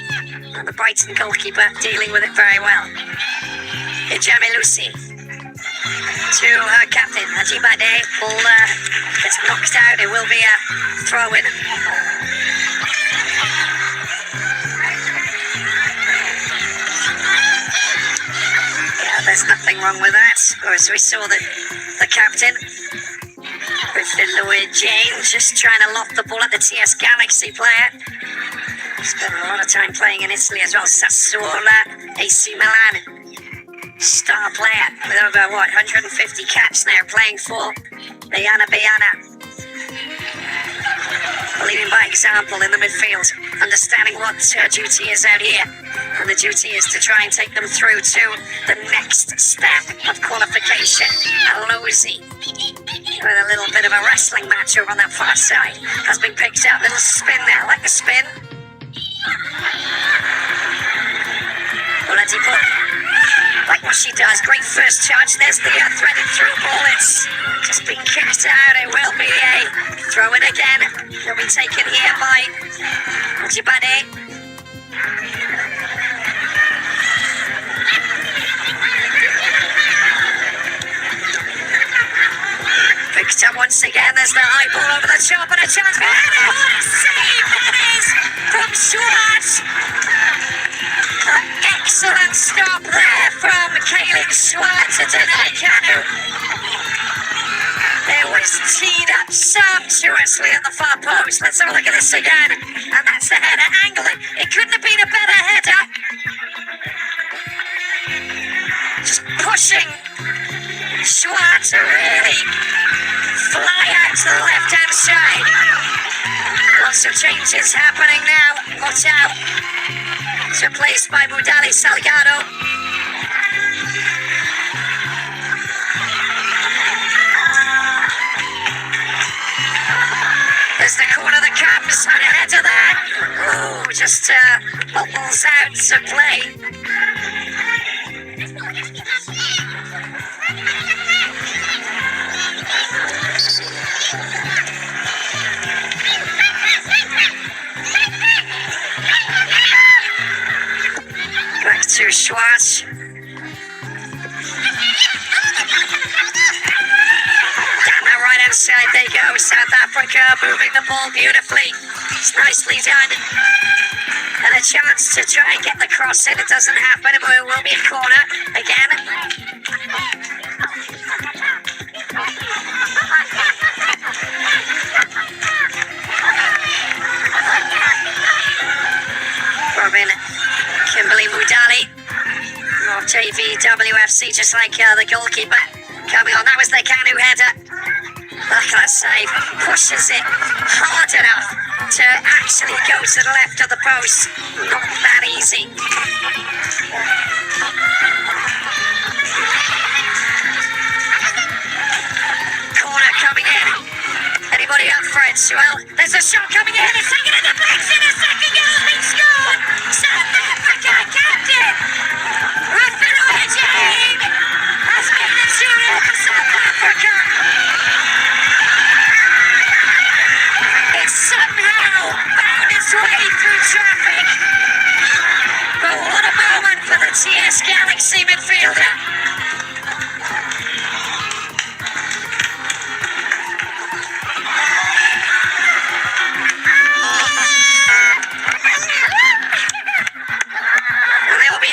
And the Brighton goalkeeper dealing with it very well. Jamie Lucy to her captain, Ajibade. Ball gets knocked out. It will be a throw-in. There's nothing wrong with that. Or as we saw the captain, Louis James, just trying to loft the ball at the TS Galaxy player. Spent a lot of time playing in Italy as well. Sassuolo, AC Milan, star player with over 150 caps now, playing for Bayana. Leading by example in the midfield, understanding what her duty is out here. And the duty is to try and take them through to the next step of qualification. Alozi, with a little bit of a wrestling match over on that far side, has been picked up. Little spin there, like a spin. Oladipo, like what she does. Great first charge. There's the threaded through ball. It's just been kicked out. It will be a throw in again. It'll be taken here by Jibane. Picked up once again. There's the high ball over the top and a chance for Hannah. What a save that is from Schwartz. Excellent stop there from Kaylin Schwartz to Danae Kanu. It was teed up sumptuously at the far post. Let's have a look at this again. And that's the header angle. It couldn't have been a better header. Just pushing Schwartz to really fly out to the left-hand side. Lots of changes happening now. Watch out. It's replaced by Mudali Salgado. There's the corner that comes and a header there. Oh, just bubbles out to play. Back to Schwartz. Down that right-hand side they go. South Africa moving the ball beautifully. It's nicely done. And a chance to try and get the cross in. It doesn't happen, but it will be a corner again. Robin Kimberly Mudali of JVWFC, just like the goalkeeper coming on. That was the Kanu header. Look at that save. Pushes it hard enough to actually go to the left of the post. Not that easy. Corner coming in. Anybody up for it? Well, there's a shot coming in. It's taken in the box in a second goal. He scored. South Africa captain Ruffin Oyajane has made the 2-0 for South Africa. It somehow found its way through traffic. But what a moment for the TS Galaxy midfielder.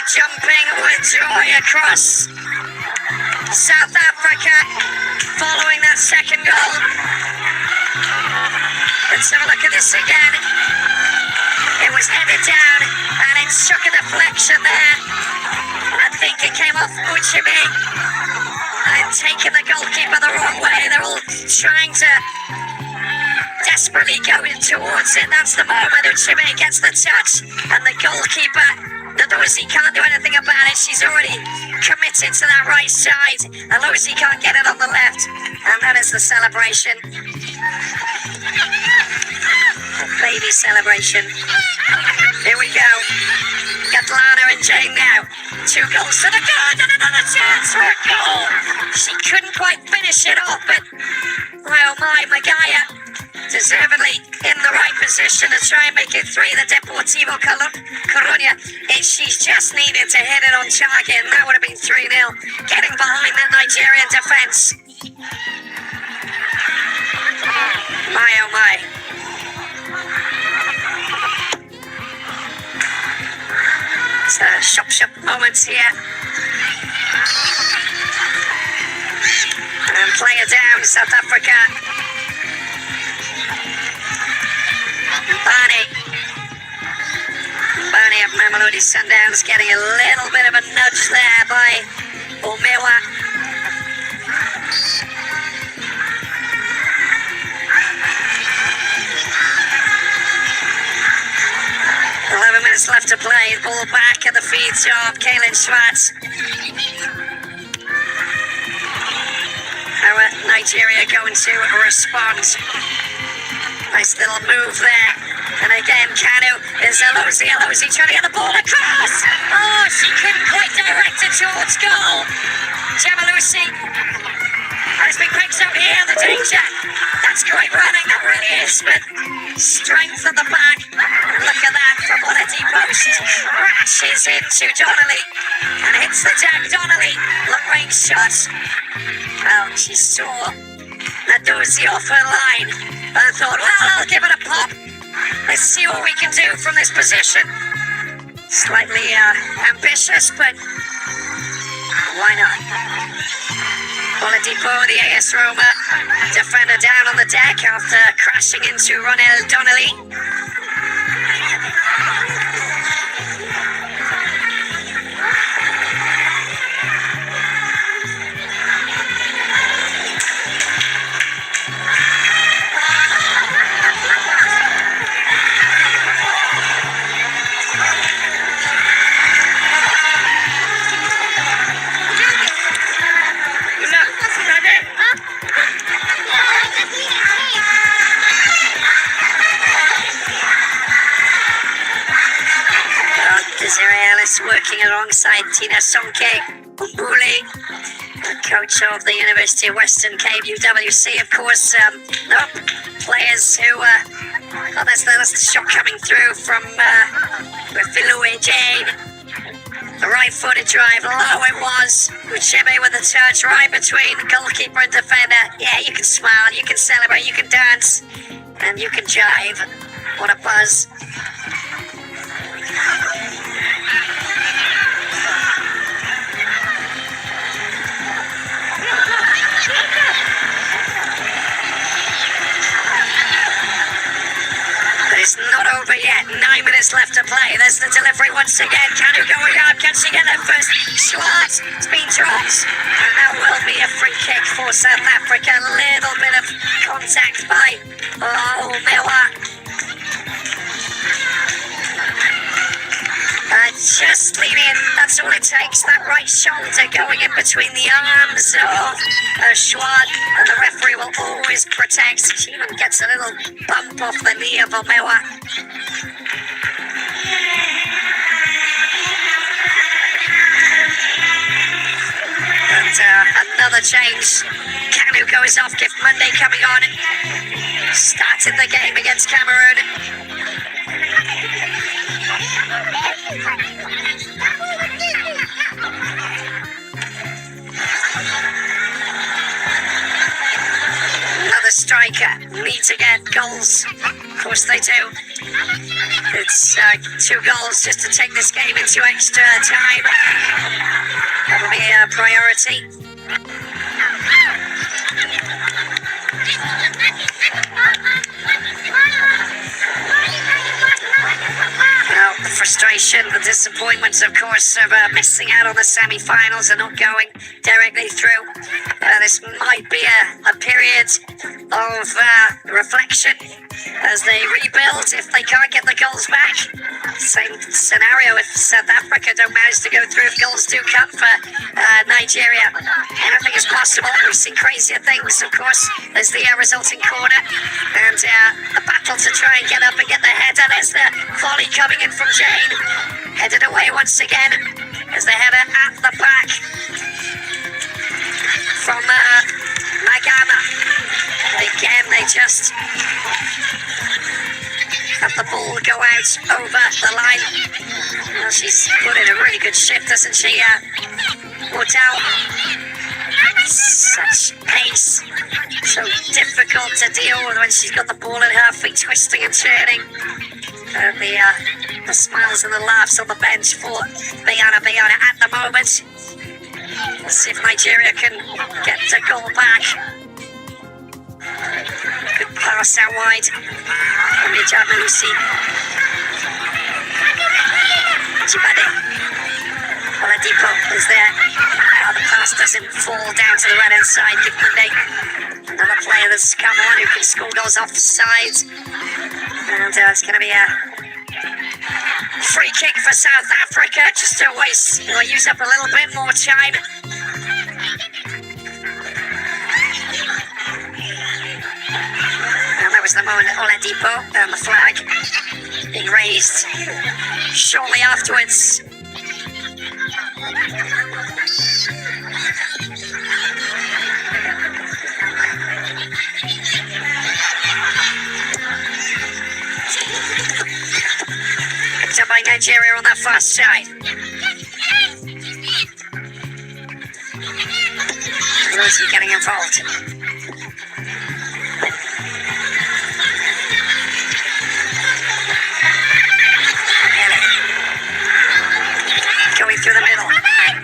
Jumping with joy across South Africa following that second goal. Let's have a look at this again. It was headed down and it took a deflection there. I think it came off Uchimi and taking the goalkeeper the wrong way. They're all trying to desperately go in towards it. That's the moment Uchimi gets the touch and the goalkeeper, Lucy can't do anything about it. She's already committed to that right side, and Lucy can't get it on the left. And that is the celebration. The baby celebration. Here we go. Katlana and Jane now. 2 goals to the goal and another chance for a goal. She couldn't quite finish it off, but oh my, Magaya deservedly in the right position to try and make it 3. The Deportivo Coruña, she just needed to hit it on target, and that would have been 3-0. Getting behind that Nigerian defence. My oh my. It's a shop moments here. And player down, South Africa. Barney of Mamelodi Sundowns getting a little bit of a nudge there by Omewa. Minutes left to play. Ball back at the feet of Kaylin Schwartz. How Nigeria going to respond? Nice little move there. And again, Kanu is Alozi trying to get the ball across. Oh, she couldn't quite direct it towards goal. Jamalusi has been picked up here, the danger. That's great running, that really is, but strength at the back. And look at that from Oladipo. She crashes into Donnelly and hits the deck. Donnelly, long-range shot. Well, she saw Nadozi off her line and thought, well, I'll give it a pop. Let's see what we can do from this position. Slightly ambitious, but why not? Oladipo, the AS Roma defender, down on the deck after crashing into Ronel Donnelly. Working alongside Tina Sonke Umbuli, coach of the University of Western Cape, UWC, of course. Players who, that's the shot coming through from Filue Jane. The right-footed drive, low it was. Uchebe with a touch right between goalkeeper and defender. Yeah, you can smile, you can celebrate, you can dance, and you can jive. What a buzz. Not over yet. 9 minutes left to play. There's the delivery once again. Kanu going up. Can she get there first? Schwartz. It's been dropped. And that will be a free kick for South Africa. A little bit of contact by Mewa. Just lean in. That's all it takes. That right shoulder going in between the arms of Schwartz. And the referee will always protect. She even gets a little bump off the knee of Mewa. And another change. Kanu goes off. Gift Monday coming on. Started the game against Cameroon. Another striker need to get goals. Of course they do. It's 2 goals just to take this game into extra time. That'll be a priority. Well, the frustration, the disappointment, of course, of missing out on the semi-finals and not going directly through. This might be a period of reflection as they rebuild if they can't get the goals back. Same scenario if South Africa don't manage to go through, if goals do come for Nigeria. Anything is possible. We've seen crazier things, of course. There's the resulting corner and a battle to try and get up and get the header. There's the volley coming in from Jane. Headed away once again as the header at the back from Magama. Again, they just have the ball go out over the line. Well, she's put in a really good shift, doesn't she? Without such pace, so difficult to deal with when she's got the ball at her feet, twisting and turning. The smiles and the laughs on the bench for Bayana at the moment. Let's see if Nigeria can get the goal back. Good pass out wide. Jamalusi. Jibade. Oladipo is there. Oh, the pass doesn't fall down to the right-hand side. Give Monday another player that's come on who can score goals off the sides. And it's going to be a free kick for South Africa, just to use up a little bit more time. And that was the Simone Oladipo, and the flag being raised shortly afterwards. Picked up by Nigeria on that far side. Lucy getting involved. Going through the middle.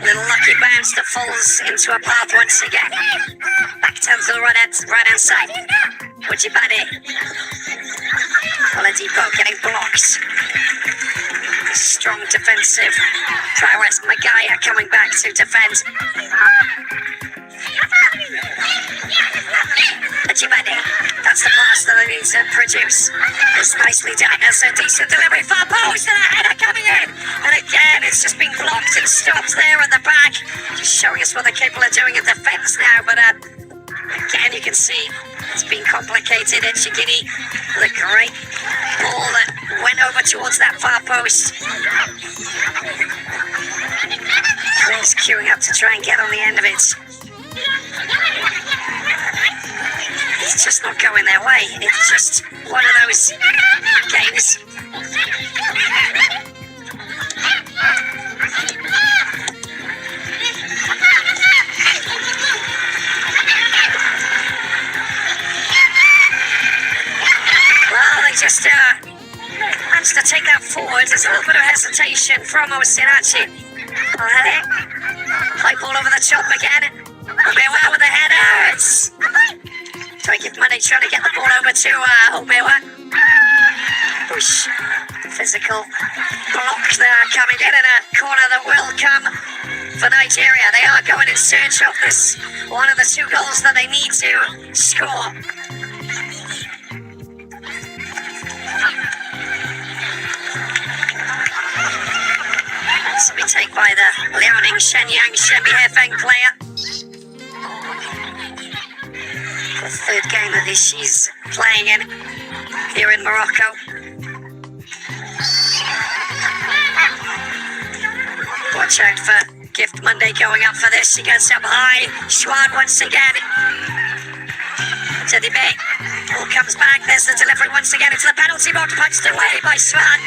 Little lucky bounce that falls into a path once again. Back down to the right hand side. Ujibade. Oladipo getting blocked. Strong defensive prowess. Magaya coming back to defend. Ujibade. That's the pass that I need to produce. It's nicely done. That's a decent delivery. Far post and a header coming in. And again, it's just been blocked and stopped there at the back. Just showing us what they're capable of doing in defence now. But again, you can see it's been complicated. Chigini with a great ball that went over towards that far post. Players queuing up to try and get on the end of it. It's just not going their way. It's just one of those games. Well, they just managed to take that forward. There's a little bit of hesitation from Osinachi. High ball over the top again. Omewa with the headers. Trying to give money, trying to get the ball over to Omewa. Push. Physical block there coming in a corner that will come for Nigeria. They are going in search of this, one of the 2 goals that they need to score. This will be taken by the Liaoning Shenyang Shenbi Hefeng player. The 3rd game that she's playing in here in Morocco. Watch out for Gift Monday going up for this. She gets up high. Schwan once again. To the bay. Ball comes back. There's the delivery once again into the penalty box. Punched away by Swan.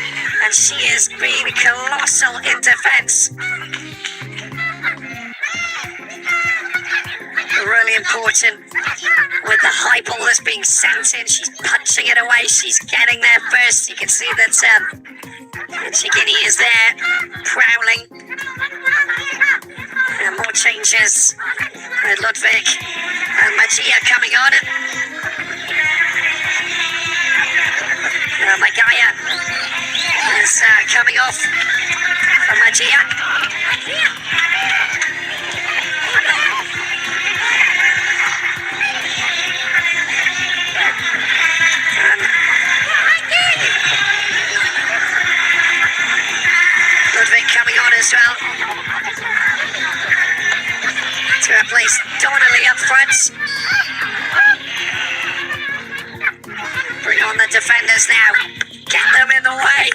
And she has been colossal in defence. Really important with the high ball that's being sent in. She's punching it away. She's getting there first. You can see that Chigini is there, prowling. And more changes with Ludwig and Magia coming on. Magaya is coming off for Magia. Ludwig coming on as well. To replace Donnelly up front. Bring on the defenders now. Get them in the way.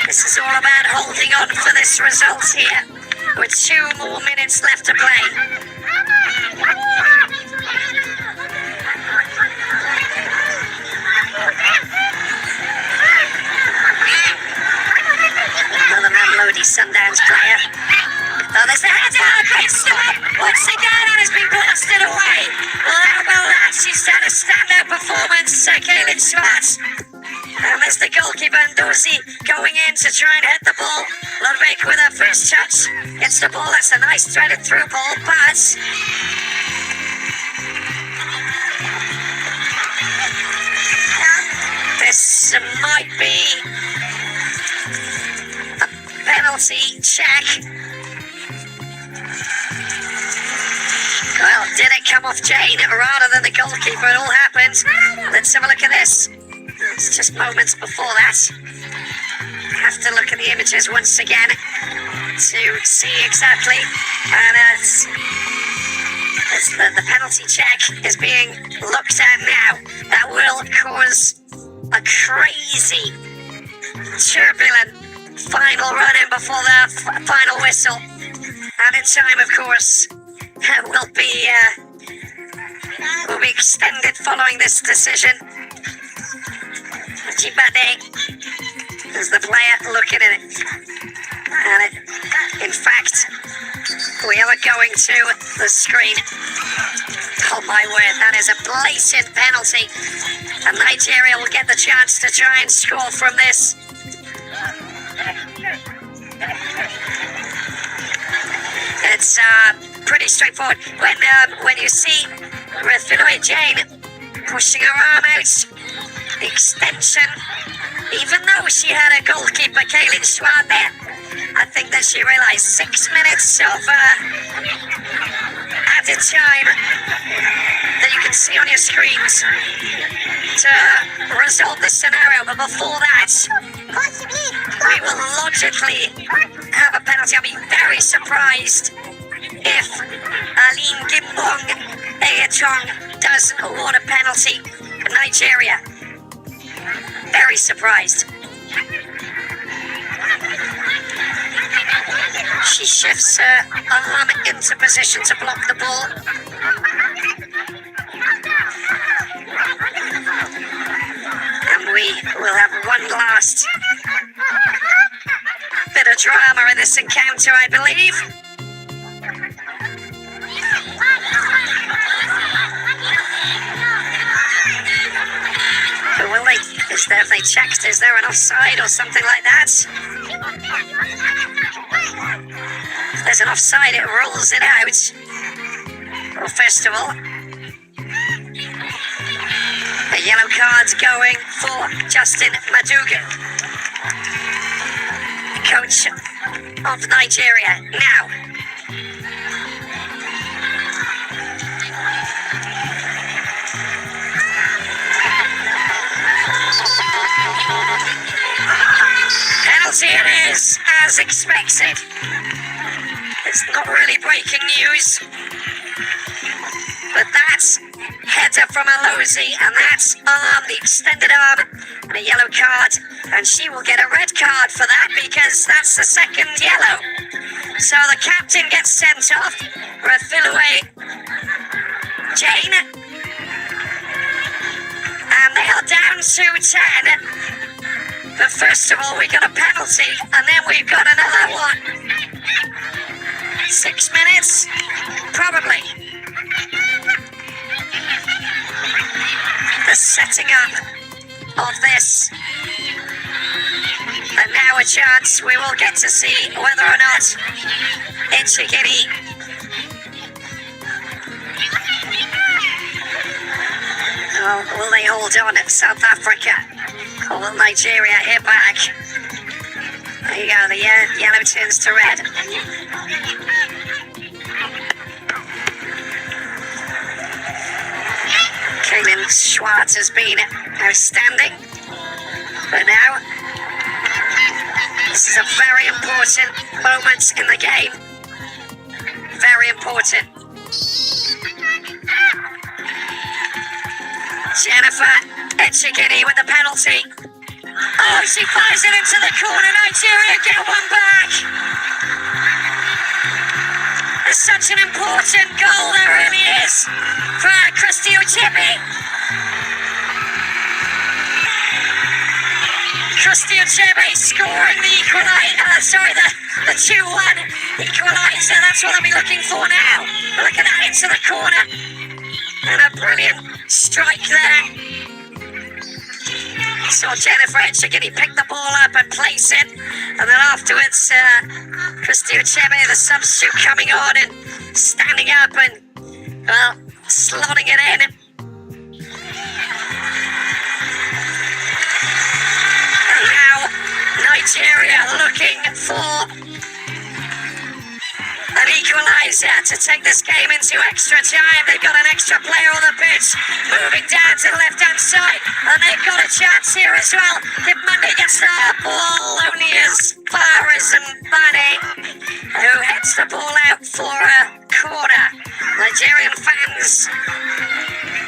This is all about holding on for this result here. With 2 more minutes left to play. Another Lodi Sundowns player. Oh, there's the header! Great stop! Once again, and has been blasted away. Well, how about that? She's had a standout performance, Kaylin Schwartz. And there's the goalkeeper, Ndosi, going in to try and hit the ball. Ludwig with her first touch. Gets the ball. That's a nice threaded through ball, but this might be a penalty check. Well, did it come off Jane rather than the goalkeeper? It all happened. Let's have a look at this. It's just moments before that. Have to look at the images once again to see exactly. And As the penalty check is being looked at now, that will cause a crazy, turbulent final run-in before the final whistle. And in time, of course, will be extended following this decision. Jibade is the player looking at it. And in fact, we are going to the screen. Oh my word, that is a blatant penalty. And Nigeria will get the chance to try and score from this. It's pretty straightforward. When you see Refilwe Jane pushing her arm out, the extension, even though she had a goalkeeper, Kaylin Schwab there, I think that she realised 6 minutes of added time that you can see on your screens to resolve this scenario. But before that, we will logically have a penalty. I'll be very surprised if Aline Gimbong Eyetong does award a penalty for Nigeria. Very surprised. She shifts her arm into position to block the ball. And we will have one last bit of drama in this encounter, I believe. But will they, have they checked, is there an offside or something like that? If there's an offside, it rules it out. Well, first of all, a yellow card going for Justin Madugu, coach of Nigeria. Now, penalty it is, as expected. It's not really breaking news, but that's header from Alozi, and that's the extended arm, and a yellow card, and she will get a red card for that because that's the second yellow. So the captain gets sent off, Refilwe Jane, and they are down to 10. But first of all, we got a penalty, and then we've got another one. 6 minutes? Probably. The setting up of this. And now a chance we will get to see whether or not Ichigiri will they hold on at South Africa? Or will Nigeria hit back? There you go, the yellow turns to red. Kaylin Schwartz has been outstanding. But now, this is a very important moment in the game. Very important. Jennifer Echegini with the penalty. Oh, she fires it into the corner. Nigeria get one back. It's such an important goal, there really is, for Christy Uchebi. Christy Uchebi scoring the equaliser, the 2-1 equaliser. That's what I'll be looking for now. Look at that, into the corner. And a brilliant strike there. So Jennifer Echegini pick the ball up and place it, and then afterwards Christy Uchebe, the substitute, coming on and standing up and, well, slotting it in. And now Nigeria looking for an equaliser to take this game into extra time. They've got an extra player on the pitch, moving down to the left-hand side, and they've got a chance here as well. If Monday gets the ball only as far as Mbane, who heads the ball out for a corner. Nigerian fans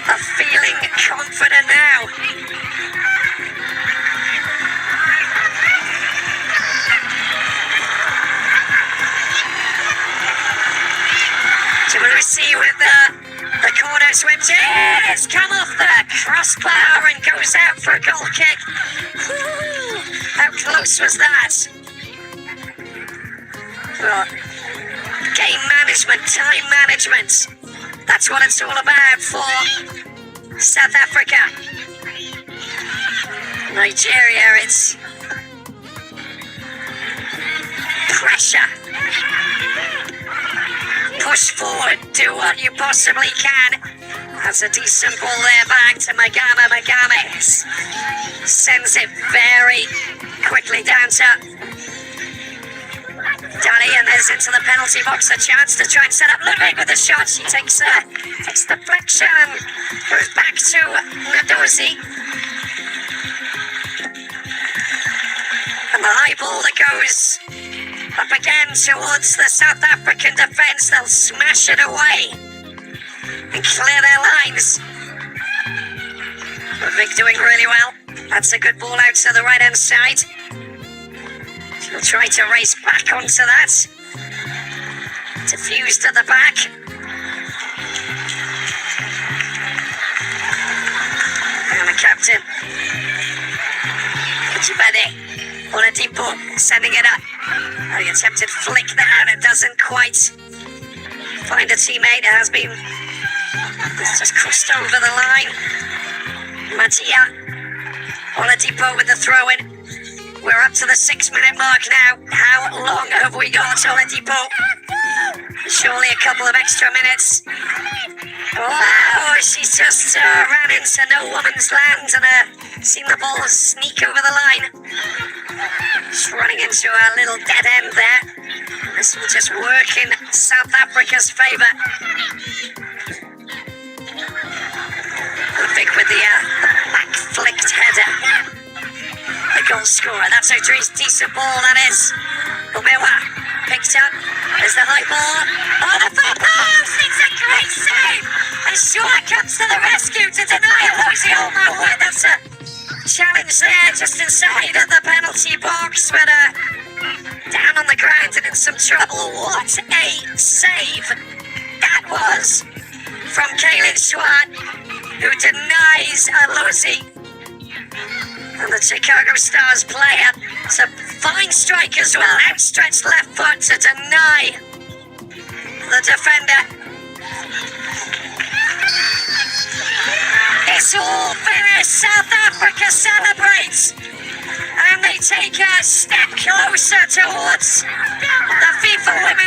are feeling confident now. Lucy with the corner swims in. It's come off the crossbar and goes out for a goal kick. Ooh, how close was that? Well, game management, time management. That's what it's all about for South Africa. Nigeria, it's pressure. Push forward, do what you possibly can. That's a decent ball there back to Magama. Magama sends it very quickly down to Dali, and there's into the penalty box. A chance to try and set up Ludwig with a shot. She takes deflection and goes back to Nadozi. And the high ball that goes up again towards the South African defence. They'll smash it away and clear their lines. Vic doing really well. That's a good ball out to the right hand side. She'll try to race back onto that. Diffused at the back. And the captain, Jibade. Oladipo sending it up. The attempted flick there, and it doesn't quite find a teammate. It has been just crossed over the line. Matia, Oladipo with the throw in. We're up to the 6-minute mark now. How long have we got, Oladipo? Surely a couple of extra minutes. Oh, she's just ran into no woman's land and seen the ball sneak over the line. She's running into a little dead end there. This will just work in South Africa's favour. Vic with the back flicked header. The goal scorer. That's a decent ball, that is. Umewa picked up. There's the high ball. Oh, the far post! It's a great save! And Shaw comes to the rescue to deny it. Oh my word, that's a challenge there just inside of the penalty box. But down on the ground and in some trouble. What a save that was from Kaylin Swan, who denies Alozi. And the Chicago Stars player, it's a fine strike as well, outstretched left foot to deny the defender. It's all finished. South Africa celebrates, and they take a step closer towards the FIFA Women's